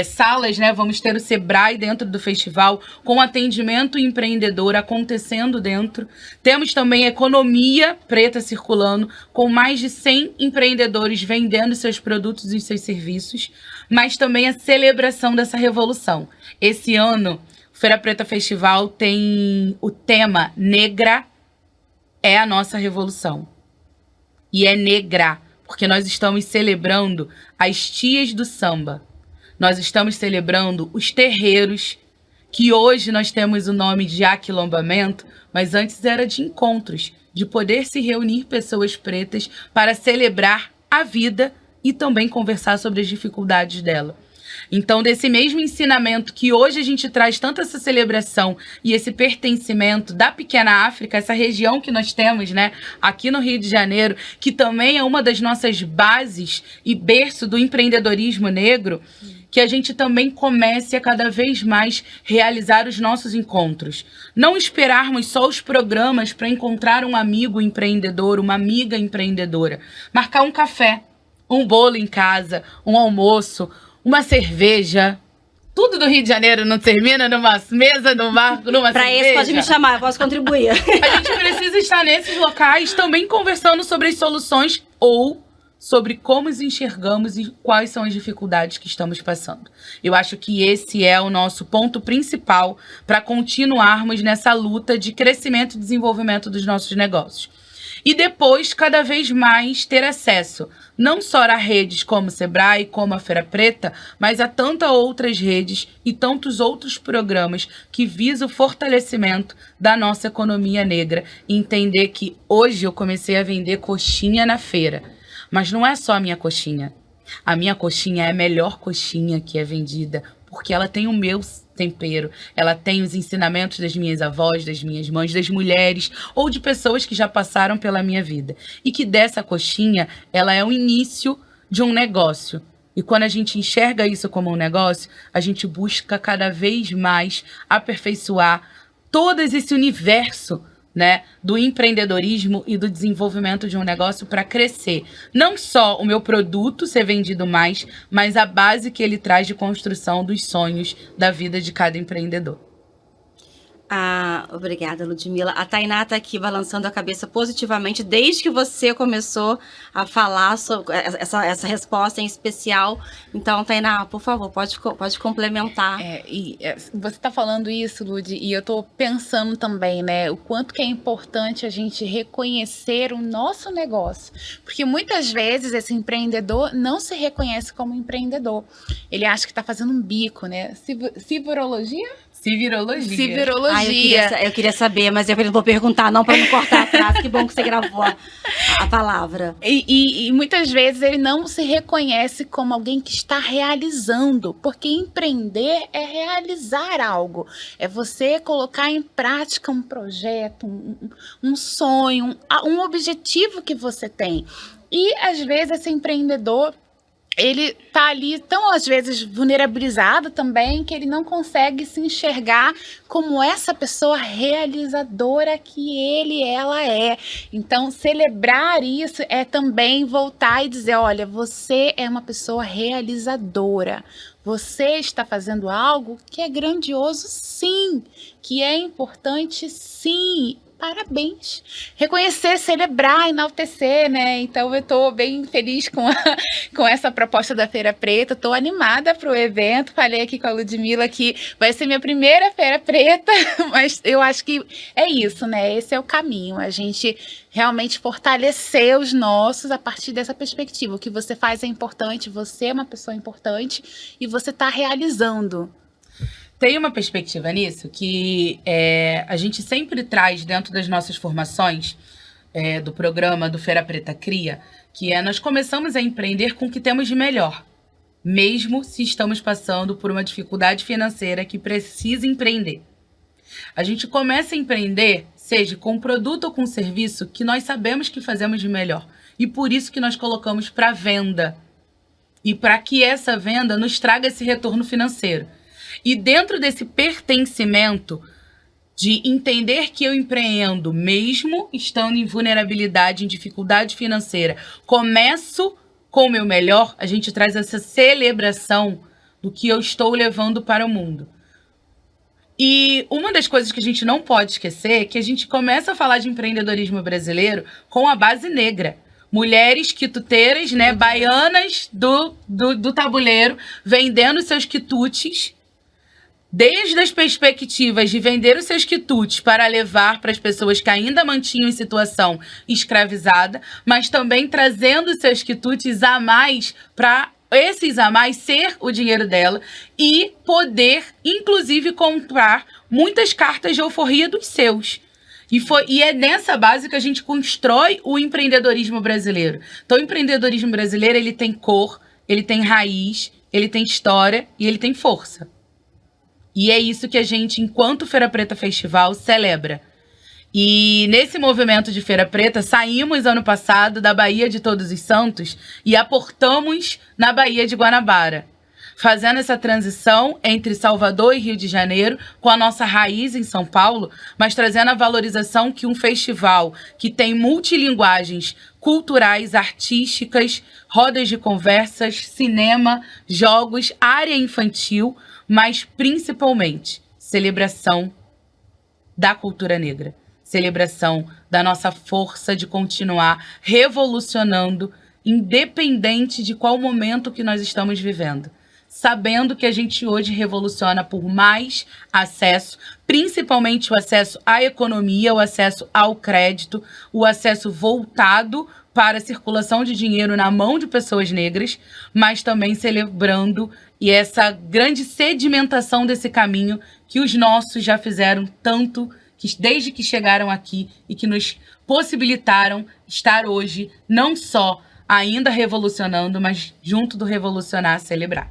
Speaker 3: salas, né? Vamos ter o Sebrae dentro do festival, com atendimento empreendedor acontecendo dentro. Temos também a economia preta circulando, com mais de 100 empreendedores vendendo seus produtos e seus serviços, mas também a celebração dessa revolução. Esse ano, o Feira Preta Festival tem o tema Negra é a nossa revolução. E é negra, porque nós estamos celebrando as tias do samba. Nós estamos celebrando os terreiros, que hoje nós temos o nome de aquilombamento, mas antes era de encontros, de poder se reunir pessoas pretas para celebrar a vida e também conversar sobre as dificuldades dela. Então, desse mesmo ensinamento que hoje a gente traz tanto essa celebração e esse pertencimento da pequena África, essa região que nós temos, né, aqui no Rio de Janeiro, que também é uma das nossas bases e berço do empreendedorismo negro, que a gente também comece a cada vez mais realizar os nossos encontros. Não esperarmos só os programas para encontrar um amigo empreendedor, uma amiga empreendedora. Marcar um café, um bolo em casa, um almoço, uma cerveja. Tudo do Rio de Janeiro não termina numa mesa, numa cerveja?
Speaker 1: Pra esse pode me chamar, eu posso contribuir.
Speaker 3: A gente precisa estar nesses locais também conversando sobre as soluções ou sobre como os enxergamos e quais são as dificuldades que estamos passando. Eu acho que esse é o nosso ponto principal para continuarmos nessa luta de crescimento e desenvolvimento dos nossos negócios. E depois, cada vez mais, ter acesso não só a redes como o Sebrae, como a Feira Preta, mas a tantas outras redes e tantos outros programas que visam o fortalecimento da nossa economia negra. E entender que hoje eu comecei a vender coxinha na feira. Mas não é só a minha coxinha. A minha coxinha é a melhor coxinha que é vendida, porque ela tem o meu tempero, ela tem os ensinamentos das minhas avós, das minhas mães, das mulheres ou de pessoas que já passaram pela minha vida. E que dessa coxinha, ela é o início de um negócio. E quando a gente enxerga isso como um negócio, a gente busca cada vez mais aperfeiçoar todo esse universo, né, do empreendedorismo e do desenvolvimento de um negócio para crescer. Não só o meu produto ser vendido mais, mas a base que ele traz de construção dos sonhos da vida de cada empreendedor.
Speaker 1: Obrigada, Ludmila. A Tainá está aqui balançando a cabeça positivamente desde que você começou a falar sobre essa resposta em especial. Então, Tainá, por favor, pode complementar.
Speaker 4: Você está falando isso, Lud, e eu estou pensando também, né, o quanto que é importante a gente reconhecer o nosso negócio. Porque muitas vezes esse empreendedor não se reconhece como empreendedor. Ele acha que está fazendo um bico, né? Civirologia? Civirologia.
Speaker 1: Eu queria saber, mas eu não vou perguntar não para não cortar a frase. Que bom que você gravou a palavra.
Speaker 4: E muitas vezes ele não se reconhece como alguém que está realizando, porque empreender é realizar algo. É você colocar em prática um projeto, um sonho, um objetivo que você tem. E às vezes esse empreendedor, ele tá ali tão, às vezes, vulnerabilizado também, que ele não consegue se enxergar como essa pessoa realizadora que ela é. Então, celebrar isso é também voltar e dizer, olha, você é uma pessoa realizadora. Você está fazendo algo que é grandioso, sim. Que é importante, sim. Parabéns. Reconhecer, celebrar, enaltecer, né? Então eu tô bem feliz com essa proposta da Feira Preta. Tô animada pro evento. Falei aqui com a Ludmila que vai ser minha primeira Feira Preta, mas eu acho que é isso, né? Esse é o caminho. A gente realmente fortalecer os nossos a partir dessa perspectiva. O que você faz é importante, você é uma pessoa importante e você tá realizando.
Speaker 3: Tem uma perspectiva nisso que a gente sempre traz dentro das nossas formações do programa do Feira Preta Cria, que nós começamos a empreender com o que temos de melhor. mesmo se estamos passando por uma dificuldade financeira que precisa empreender. A gente começa a empreender, seja com um produto ou com um serviço que nós sabemos que fazemos de melhor. E por isso que nós colocamos para venda. E para que essa venda nos traga esse retorno financeiro. E dentro desse pertencimento de entender que eu empreendo, mesmo estando em vulnerabilidade, em dificuldade financeira, começo com o meu melhor, a gente traz essa celebração do que eu estou levando para o mundo. E uma das coisas que a gente não pode esquecer é que a gente começa a falar de empreendedorismo brasileiro com a base negra. Mulheres quituteiras, né, baianas do tabuleiro, vendendo seus quitutes, desde as perspectivas de vender os seus quitutes para levar para as pessoas que ainda mantinham em situação escravizada, mas também trazendo os seus quitutes a mais para esses a mais ser o dinheiro dela e poder, inclusive, comprar muitas cartas de alforria dos seus. E é nessa base que a gente constrói o empreendedorismo brasileiro. Então, o empreendedorismo brasileiro, ele tem cor, ele tem raiz, ele tem história e ele tem força. E é isso que a gente, enquanto Feira Preta Festival, celebra. E nesse movimento de Feira Preta, saímos ano passado da Baía de Todos os Santos e aportamos na Baía de Guanabara, fazendo essa transição entre Salvador e Rio de Janeiro, com a nossa raiz em São Paulo, mas trazendo a valorização que um festival que tem multilinguagens culturais, artísticas, rodas de conversas, cinema, jogos, área infantil, mas principalmente celebração da cultura negra. Celebração da nossa força de continuar revolucionando, independente de qual momento que nós estamos vivendo. Sabendo que a gente hoje revoluciona por mais acesso, principalmente o acesso à economia, o acesso ao crédito, o acesso voltado para a circulação de dinheiro na mão de pessoas negras, mas também celebrando e essa grande sedimentação desse caminho que os nossos já fizeram tanto desde que chegaram aqui e que nos possibilitaram estar hoje não só ainda revolucionando, mas junto do revolucionar, celebrar.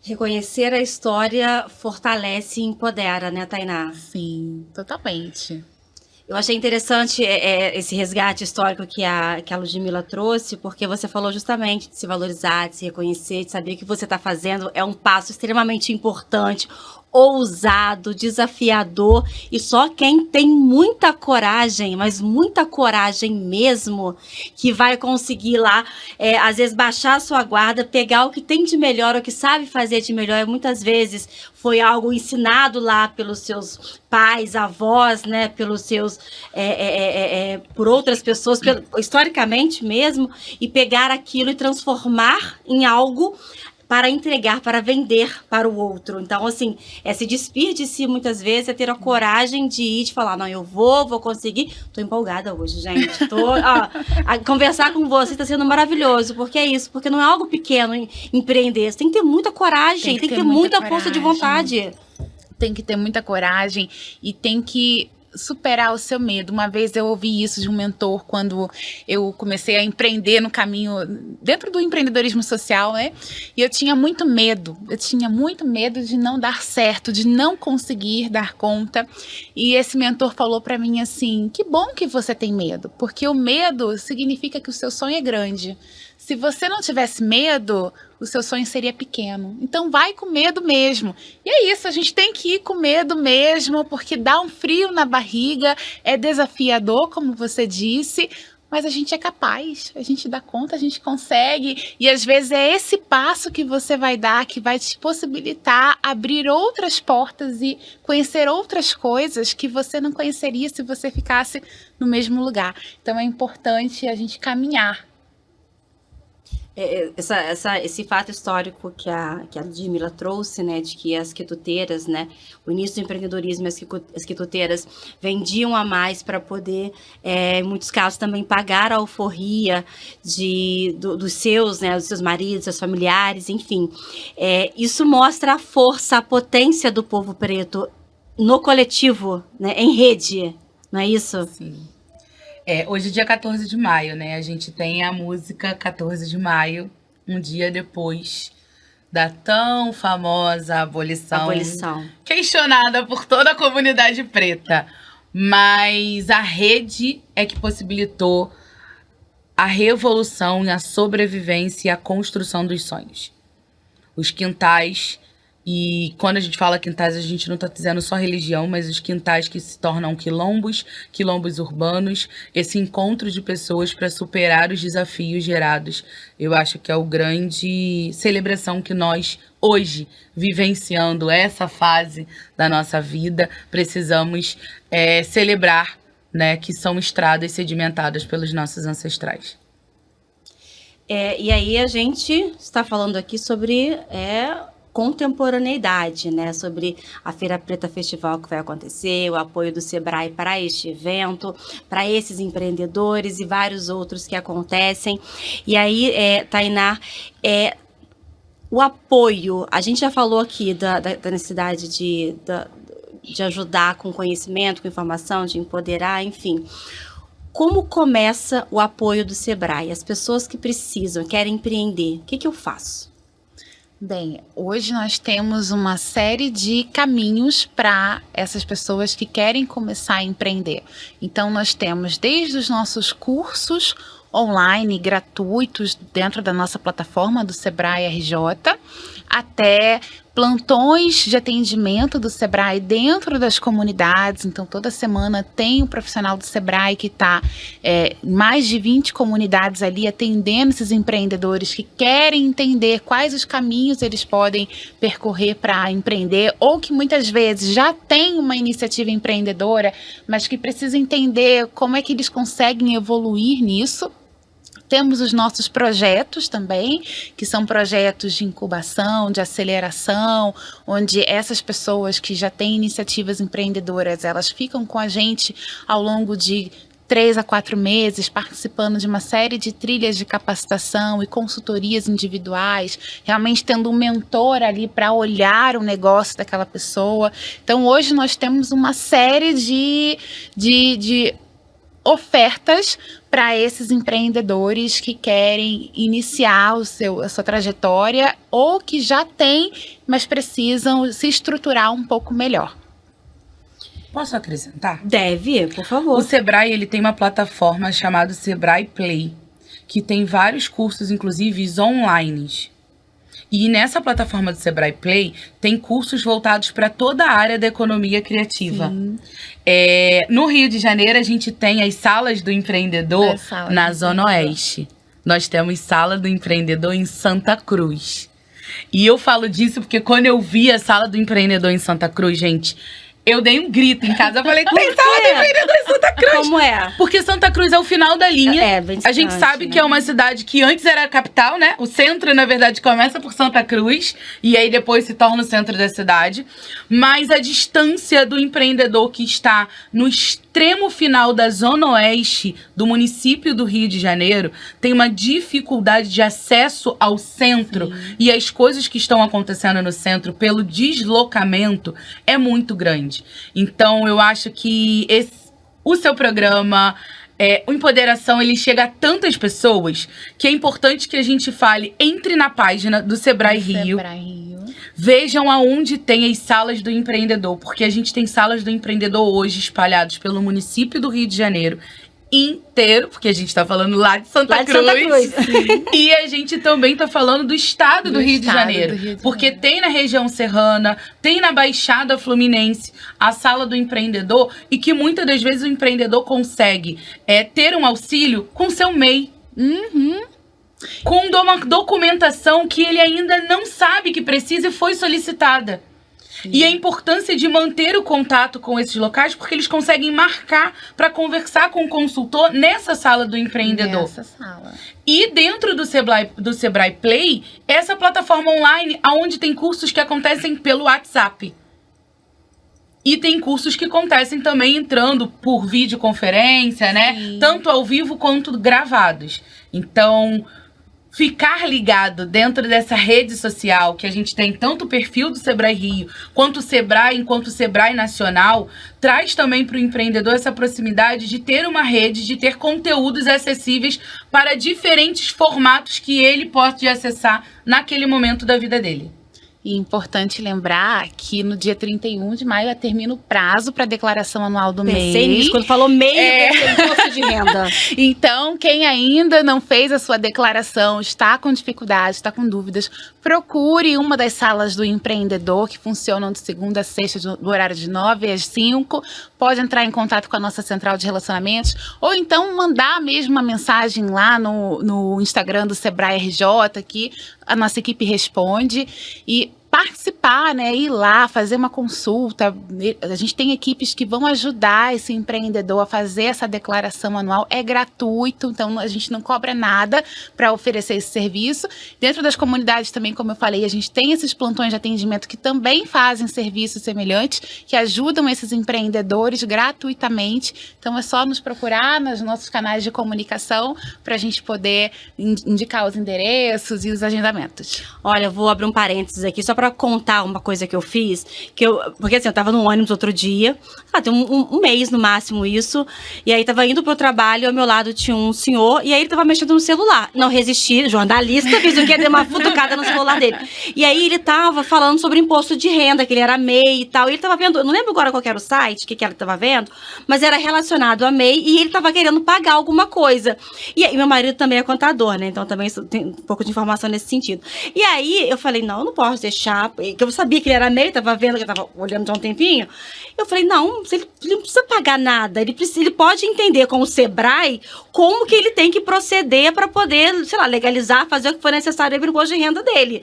Speaker 1: Reconhecer a história fortalece e empodera, né, Tainá?
Speaker 4: Sim, totalmente.
Speaker 1: Eu achei interessante esse resgate histórico que a Ludmilla trouxe, porque você falou justamente de se valorizar, de se reconhecer, de saber que o que você está fazendo é um passo extremamente importante, ousado, desafiador, e só quem tem muita coragem, mas muita coragem mesmo, que vai conseguir lá, às vezes baixar a sua guarda, pegar o que tem de melhor, o que sabe fazer de melhor, e muitas vezes foi algo ensinado lá pelos seus pais, avós, né, pelos seus, por outras pessoas, historicamente mesmo, e pegar aquilo e transformar em algo para entregar, para vender para o outro. Então, assim, se despir de si muitas vezes, é ter a coragem de ir, de falar, não, eu vou conseguir. Tô empolgada hoje, gente. Conversar com você está sendo maravilhoso, porque é isso, porque não é algo pequeno empreender. Você tem que ter muita coragem, tem que ter muita força de vontade.
Speaker 4: Tem que ter muita coragem e tem que superar o seu medo. Uma vez eu ouvi isso de um mentor quando eu comecei a empreender no caminho, dentro do empreendedorismo social, né? E eu tinha muito medo. Eu tinha muito medo de não dar certo, de não conseguir dar conta. E esse mentor falou pra mim assim, que bom que você tem medo, porque o medo significa que o seu sonho é grande. Se você não tivesse medo, o seu sonho seria pequeno. Então vai com medo mesmo. E é isso, a gente tem que ir com medo mesmo, porque dá um frio na barriga, é desafiador, como você disse, mas a gente é capaz, a gente dá conta, a gente consegue. E às vezes é esse passo que você vai dar que vai te possibilitar abrir outras portas e conhecer outras coisas que você não conheceria se você ficasse no mesmo lugar. Então é importante a gente caminhar.
Speaker 1: Esse fato histórico que a Ludmilla trouxe, né, de que as quituteiras, né, o início do empreendedorismo, as quituteiras vendiam a mais para poder, em muitos casos, também pagar a alforria dos seus, né, dos seus maridos, seus familiares, enfim. Isso mostra a força, a potência do povo preto no coletivo, né, em rede, não é isso?
Speaker 3: Sim. Hoje é dia 14 de maio, né? A gente tem a música 14 de maio, um dia depois da tão famosa abolição. Questionada por toda a comunidade preta. Mas a rede é que possibilitou a revolução e a sobrevivência e a construção dos sonhos. Os quintais, e quando a gente fala quintais, a gente não está dizendo só religião, mas os quintais que se tornam quilombos urbanos, esse encontro de pessoas para superar os desafios gerados. Eu acho que é o grande celebração que nós, hoje, vivenciando essa fase da nossa vida, precisamos celebrar, né, que são estradas sedimentadas pelos nossos ancestrais.
Speaker 1: E aí a gente está falando aqui sobre contemporaneidade, né? Sobre a Feira Preta Festival que vai acontecer, o apoio do Sebrae para este evento, para esses empreendedores e vários outros que acontecem. E aí, Tainá, o apoio, a gente já falou aqui da necessidade de ajudar com conhecimento, com informação, de empoderar, enfim. Como começa o apoio do Sebrae? As pessoas que precisam, querem empreender, o que eu faço?
Speaker 4: Bem, hoje nós temos uma série de caminhos para essas pessoas que querem começar a empreender. Então, nós temos desde os nossos cursos online gratuitos dentro da nossa plataforma do Sebrae RJ, até plantões de atendimento do Sebrae dentro das comunidades. Então, toda semana tem um profissional do Sebrae que está em mais de 20 comunidades ali atendendo esses empreendedores que querem entender quais os caminhos eles podem percorrer para empreender, ou que muitas vezes já tem uma iniciativa empreendedora, mas que precisa entender como é que eles conseguem evoluir nisso. Temos os nossos projetos também, que são projetos de incubação, de aceleração, onde essas pessoas que já têm iniciativas empreendedoras, elas ficam com a gente ao longo de 3 a 4 meses, participando de uma série de trilhas de capacitação e consultorias individuais, realmente tendo um mentor ali para olhar o negócio daquela pessoa. Então, hoje nós temos uma série de ofertas para esses empreendedores que querem iniciar a sua trajetória ou que já têm, mas precisam se estruturar um pouco melhor.
Speaker 3: Posso acrescentar?
Speaker 1: Deve, por favor.
Speaker 3: O Sebrae, ele tem uma plataforma chamada Sebrae Play, que tem vários cursos, inclusive online. E nessa plataforma do Sebrae Play, tem cursos voltados para toda a área da economia criativa. No Rio de Janeiro, a gente tem as salas do empreendedor na Zona Oeste. Nós temos sala do empreendedor em Santa Cruz. E eu falo disso porque quando eu vi a sala do empreendedor em Santa Cruz, gente, eu dei um grito em casa. Eu falei, tem sala do empreendedor em Santa Cruz.
Speaker 1: Como é?
Speaker 3: Porque Santa Cruz é o final da linha.
Speaker 1: Bem
Speaker 3: a gente sabe, né, que é uma cidade que antes era a capital, né? O centro, na verdade, começa por Santa Cruz. E aí depois se torna o centro da cidade. Mas a distância do empreendedor que está no extremo final da Zona Oeste do município do Rio de Janeiro tem uma dificuldade de acesso ao centro. Sim. E as coisas que estão acontecendo no centro pelo deslocamento é muito grande. Então, eu acho que o seu programa, o Empoderação, ele chega a tantas pessoas que é importante que a gente fale, entre na página do Sebrae Rio. Vejam aonde tem as salas do empreendedor, porque a gente tem salas do empreendedor hoje espalhadas pelo município do Rio de Janeiro inteiro, porque a gente está falando lá de Santa Cruz. E a gente também está falando do estado do Rio de Janeiro. Porque tem na região serrana, tem na Baixada Fluminense a sala do empreendedor, e que muitas das vezes o empreendedor consegue ter um auxílio com seu MEI. Com uma documentação que ele ainda não sabe que precisa e foi solicitada. E a importância de manter o contato com esses locais, porque eles conseguem marcar para conversar com o consultor nessa sala do empreendedor.
Speaker 4: Nessa sala.
Speaker 3: E dentro do Sebrae Play, essa plataforma online, onde tem cursos que acontecem pelo WhatsApp. E tem cursos que acontecem também entrando por videoconferência, né? Sim. Tanto ao vivo quanto gravados. Então, ficar ligado dentro dessa rede social que a gente tem, tanto o perfil do Sebrae Rio, quanto o Sebrae, enquanto o Sebrae Nacional, traz também para o empreendedor essa proximidade de ter uma rede, de ter conteúdos acessíveis para diferentes formatos que ele pode acessar naquele momento da vida dele.
Speaker 4: E importante lembrar que no dia 31 de maio termina o prazo para declaração anual do MEI.
Speaker 1: Pensei nisso, quando falou MEI, imposto de renda.
Speaker 4: Então, quem ainda não fez a sua declaração, está com dificuldade, está com dúvidas, procure uma das salas do empreendedor que funcionam de segunda a sexta, do horário de 9 às 5. Pode entrar em contato com a nossa central de relacionamentos ou então mandar mesmo uma mensagem lá no Instagram do Sebrae RJ, que a nossa equipe responde, e participar, né, ir lá, fazer uma consulta. A gente tem equipes que vão ajudar esse empreendedor a fazer essa declaração anual. É gratuito, então a gente não cobra nada para oferecer esse serviço. Dentro das comunidades também, como eu falei, a gente tem esses plantões de atendimento que também fazem serviços semelhantes, que ajudam esses empreendedores gratuitamente. Então é só nos procurar nos nossos canais de comunicação para a gente poder indicar os endereços e os agendamentos.
Speaker 1: Olha, eu vou abrir um parênteses aqui, só para contar uma coisa que eu fiz, porque assim, eu tava no ônibus outro dia, tem um mês no máximo isso, e aí tava indo pro trabalho, ao meu lado tinha um senhor, e aí ele tava mexendo no celular. Não resisti, jornalista, fiz o quê? Dei uma futucada no celular dele. E aí ele tava falando sobre imposto de renda, que ele era MEI e tal, e ele tava vendo, eu não lembro agora qual era o site, que ele tava vendo, mas era relacionado a MEI, e ele tava querendo pagar alguma coisa. E aí, meu marido também é contador, né, então também tem um pouco de informação nesse sentido. E aí eu falei, não, eu não posso deixar, que eu sabia que ele era MEI, tava vendo, que eu tava olhando já um tempinho. Eu falei, não, ele não precisa pagar nada, ele pode entender com o Sebrae como que ele tem que proceder para poder, sei lá, legalizar, fazer o que for necessário para o imposto de renda dele.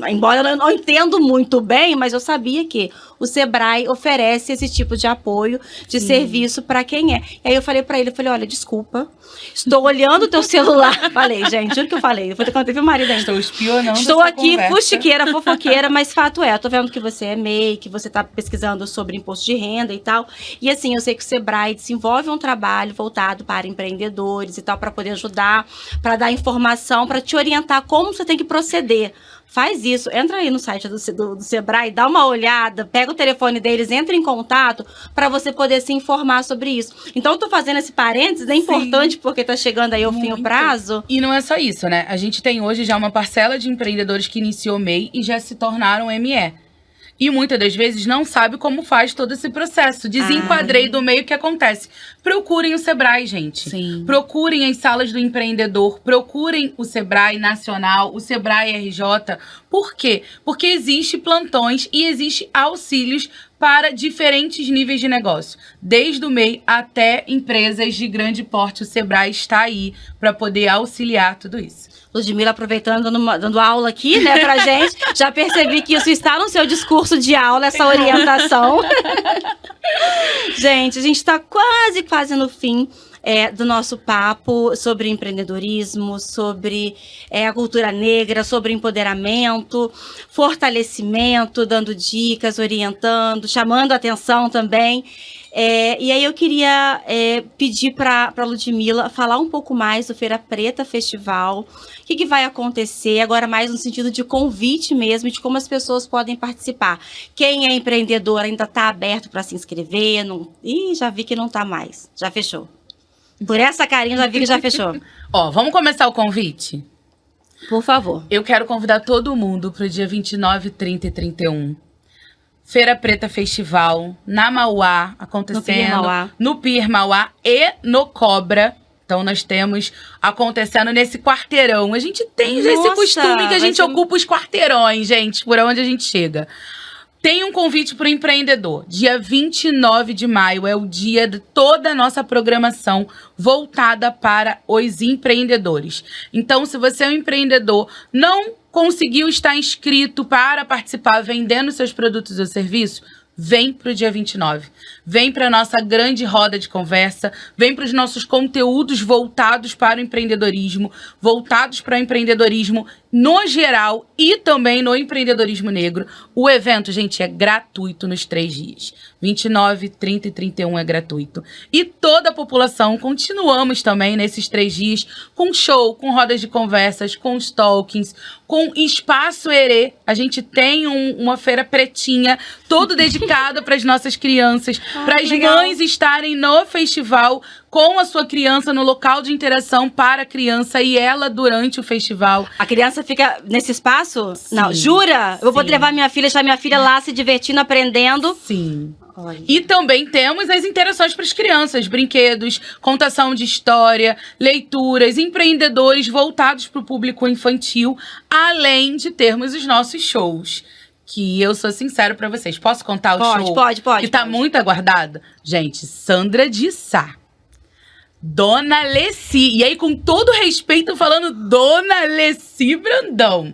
Speaker 1: Embora eu não entendo muito bem, mas eu sabia que o Sebrae oferece esse tipo de apoio, de serviço para quem é. E aí eu falei para ele, olha, desculpa, estou olhando o teu celular. Falei, gente, juro que eu falei. Depois eu teve o marido ainda.
Speaker 3: Estou espionando.
Speaker 1: Estou aqui, fuxiqueira, fofoqueira, mas fato é, eu tô vendo que você é MEI, que você tá pesquisando sobre imposto de renda e tal. E assim, eu sei que o Sebrae desenvolve um trabalho voltado para empreendedores e tal, para poder ajudar, para dar informação, para te orientar como você tem que proceder. Faz isso, entra aí no site do Sebrae, dá uma olhada, pega o telefone deles, entra em contato para você poder se informar sobre isso. Então, eu tô fazendo esse parênteses, é importante porque tá chegando aí o fim, o prazo.
Speaker 3: E não é só isso, né? A gente tem hoje já uma parcela de empreendedores que iniciou MEI e já se tornaram ME. E muitas das vezes não sabe como faz todo esse processo. Desenquadrei do meio que acontece. Procurem o Sebrae, gente.
Speaker 4: Sim.
Speaker 3: Procurem as salas do empreendedor. Procurem o Sebrae Nacional, o Sebrae RJ. Por quê? Porque existe plantões e existe auxílios para diferentes níveis de negócio. Desde o MEI até empresas de grande porte. O Sebrae está aí para poder auxiliar tudo isso.
Speaker 1: Ludmila aproveitando, dando aula aqui, né, pra gente. Já percebi que isso está no seu discurso de aula, essa orientação. Gente, a gente tá quase no fim do nosso papo sobre empreendedorismo, sobre a cultura negra, sobre empoderamento, fortalecimento, dando dicas, orientando, chamando a atenção também. E aí eu queria pedir para a Ludmila falar um pouco mais do Feira Preta Festival, o que vai acontecer, agora mais no sentido de convite mesmo, de como as pessoas podem participar. Quem é empreendedor ainda está aberto para se inscrever, já vi que não está mais, já fechou. Por essa carinha já vi que já fechou.
Speaker 3: Vamos começar o convite?
Speaker 1: Por favor.
Speaker 3: Eu quero convidar todo mundo para o dia 29, 30 e 31. Feira Preta Festival, na Mauá, acontecendo no Pier Mauá e no Cobra. Então, nós temos acontecendo nesse quarteirão. A gente tem esse costume que a gente ocupa os quarteirões, gente, por onde a gente chega. Tem um convite para o empreendedor. Dia 29 de maio é o dia de toda a nossa programação voltada para os empreendedores. Então, se você é um empreendedor, não conseguiu estar inscrito para participar vendendo seus produtos ou serviços, vem para o dia 29. Vem para a nossa grande roda de conversa, vem para os nossos conteúdos voltados para o empreendedorismo, voltados para o empreendedorismo no geral e também no empreendedorismo negro. O evento, gente, é gratuito nos 3 dias. 29, 30 e 31 é gratuito. E toda a população, continuamos também nesses 3 dias com show, com rodas de conversas, com os talkings, com Espaço Herê. A gente tem uma feira pretinha, todo dedicado para as nossas crianças, para as mães estarem no festival com a sua criança no local de interação para a criança e ela durante o festival.
Speaker 1: A criança fica nesse espaço?
Speaker 3: Sim.
Speaker 1: Não, jura? Eu vou poder levar minha filha, deixar minha filha lá se divertindo, aprendendo.
Speaker 3: Sim.
Speaker 1: Olha.
Speaker 3: E também temos as interações para as crianças, brinquedos, contação de história, leituras, empreendedores voltados para o público infantil, além de termos os nossos shows. Que eu sou sincero pra vocês. Posso contar o show?
Speaker 1: Pode.
Speaker 3: Que tá muito aguardado? Gente, Sandra de Sá. Dona Leci. E aí, com todo respeito, falando Dona Leci Brandão.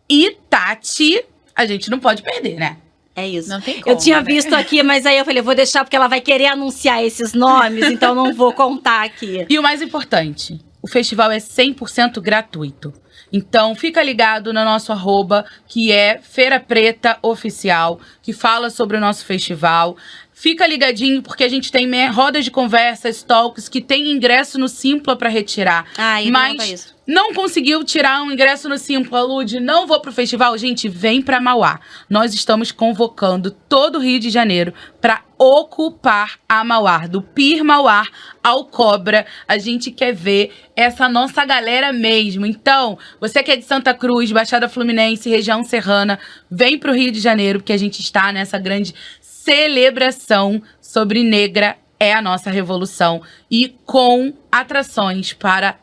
Speaker 3: E Tati, a gente não pode perder, né?
Speaker 1: É isso.
Speaker 4: Não tem como,
Speaker 1: eu tinha
Speaker 4: né?
Speaker 1: visto aqui, mas aí eu falei, vou deixar porque ela vai querer anunciar esses nomes, então não vou contar aqui.
Speaker 3: E o mais importante, o festival é 100% gratuito. Então, fica ligado no nosso @, que é Feira Preta Oficial, que fala sobre o nosso festival. Fica ligadinho, porque a gente tem rodas de conversas, talks, que tem ingresso no Simpla para retirar. Mas
Speaker 1: isso.
Speaker 3: não conseguiu tirar um ingresso no Simpla, Lud, não vou pro festival? Gente, vem pra Mauá. Nós estamos convocando todo o Rio de Janeiro para ocupar a Mauá, do Pir Mauá ao Cobra. A gente quer ver essa nossa galera mesmo. Então, você que é de Santa Cruz, Baixada Fluminense, região serrana, vem pro Rio de Janeiro, porque a gente está nessa grande celebração sobre Negra é a nossa revolução e com atrações para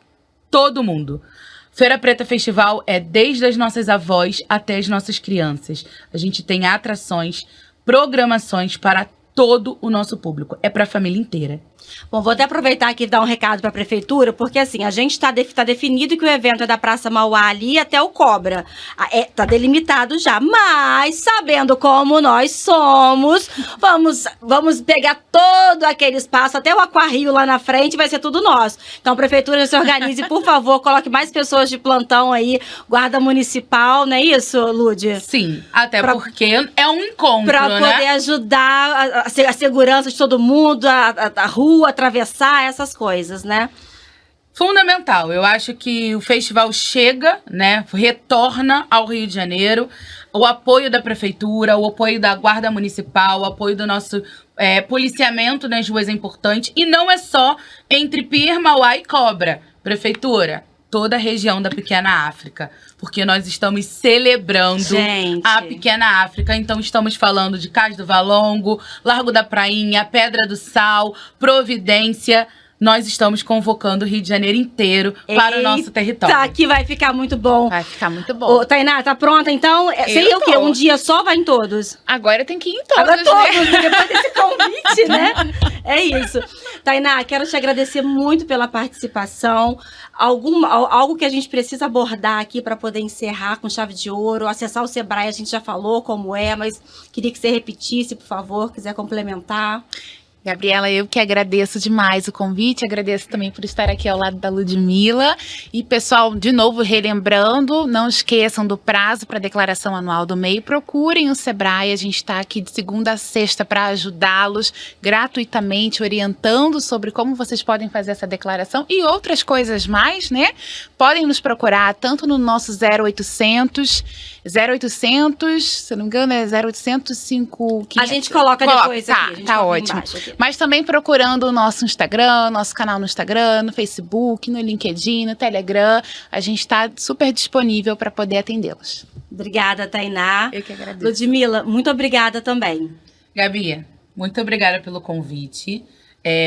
Speaker 3: todo mundo. Feira Preta Festival é desde as nossas avós até as nossas crianças. A gente tem atrações, programações para todo o nosso público. É para a família inteira.
Speaker 1: Bom, vou até aproveitar aqui e dar um recado para a prefeitura, porque assim, a gente tá definido que o evento é da Praça Mauá ali até o Cobra. Tá delimitado já, mas sabendo como nós somos, vamos pegar todo aquele espaço, até o Aquarrio lá na frente, vai ser tudo nosso. Então, a prefeitura se organize, por favor, coloque mais pessoas de plantão aí, guarda municipal, não é isso, Lud?
Speaker 3: Sim, até porque é um encontro,
Speaker 1: Para
Speaker 3: né?
Speaker 1: poder ajudar a segurança de todo mundo, a rua, atravessar essas coisas, né?
Speaker 3: Fundamental. Eu acho que o festival chega, né? Retorna ao Rio de Janeiro. O apoio da prefeitura, o apoio da Guarda Municipal, o apoio do nosso policiamento nas ruas é importante. E não é só entre Pir, Mauá e Cobra. Prefeitura, toda a região da Pequena África. Porque nós estamos celebrando a Pequena África. Então, estamos falando de Cais do Valongo, Largo da Prainha, Pedra do Sal, Providência. Nós estamos convocando o Rio de Janeiro inteiro para o nosso território.
Speaker 1: Tá, aqui vai ficar muito bom.
Speaker 4: Vai ficar muito bom.
Speaker 1: Ô, Tainá, tá pronta então? Seria o quê? Um dia só vai em todos?
Speaker 4: Agora tem que ir em todos,
Speaker 1: Agora todos,
Speaker 4: né?
Speaker 1: depois desse convite, né? É isso. Tainá, quero te agradecer muito pela participação. Algo que a gente precisa abordar aqui para poder encerrar com chave de ouro. Acessar o Sebrae, a gente já falou como é, mas queria que você repetisse, por favor, quiser complementar.
Speaker 4: Gabriela, eu que agradeço demais o convite, agradeço também por estar aqui ao lado da Ludmilla. E, pessoal, de novo, relembrando, não esqueçam do prazo para a declaração anual do MEI. Procurem o Sebrae, a gente está aqui de segunda a sexta para ajudá-los gratuitamente, orientando sobre como vocês podem fazer essa declaração e outras coisas mais, né? Podem nos procurar tanto no nosso 0800, se não me engano é 0800 5...
Speaker 1: A gente coloca depois aqui. A gente
Speaker 4: tá
Speaker 1: coloca
Speaker 4: ótimo.
Speaker 1: Aqui.
Speaker 4: Mas também procurando o nosso Instagram, nosso canal no Instagram, no Facebook, no LinkedIn, no Telegram. A gente está super disponível para poder atendê-los.
Speaker 1: Obrigada, Tainá.
Speaker 4: Eu que agradeço.
Speaker 1: Ludmilla, muito obrigada também.
Speaker 3: Gabi, muito obrigada pelo convite.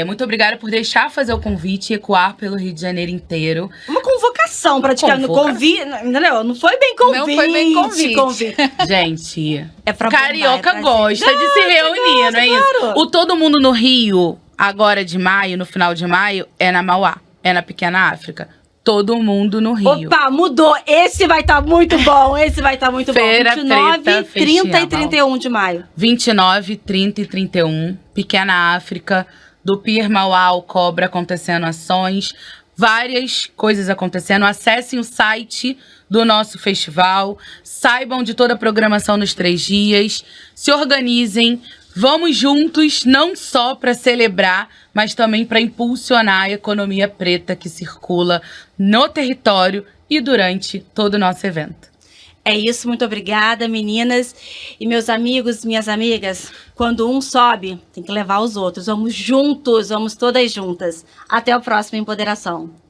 Speaker 3: Muito obrigada por deixar fazer o convite e ecoar pelo Rio de Janeiro inteiro.
Speaker 1: Uma convocação, praticamente. Convite, entendeu? Não foi bem convite.
Speaker 4: Não foi bem convite.
Speaker 3: Gente,
Speaker 1: é pra
Speaker 3: carioca gosta de se reunir, não é isso? O Todo Mundo no Rio, agora de maio, no final de maio, é na Mauá, é na Pequena África. Todo mundo no Rio.
Speaker 1: Opa, mudou. Esse vai estar muito bom. Esse vai estar muito
Speaker 3: Feira
Speaker 1: bom. 29,
Speaker 3: Preta
Speaker 1: 30 e 31 de maio.
Speaker 3: 29, 30 e 31, Pequena África. Do Pir Mauá ao Cobra acontecendo ações. várias coisas acontecendo. Acessem o site do nosso festival, saibam de toda a programação nos 3 dias, se organizem, vamos juntos, não só para celebrar, mas também para impulsionar a economia preta que circula no território e durante todo o nosso evento.
Speaker 1: É isso, muito obrigada, meninas. E meus amigos, minhas amigas, quando um sobe, tem que levar os outros. Vamos juntos, vamos todas juntas. Até o próximo Empoderação.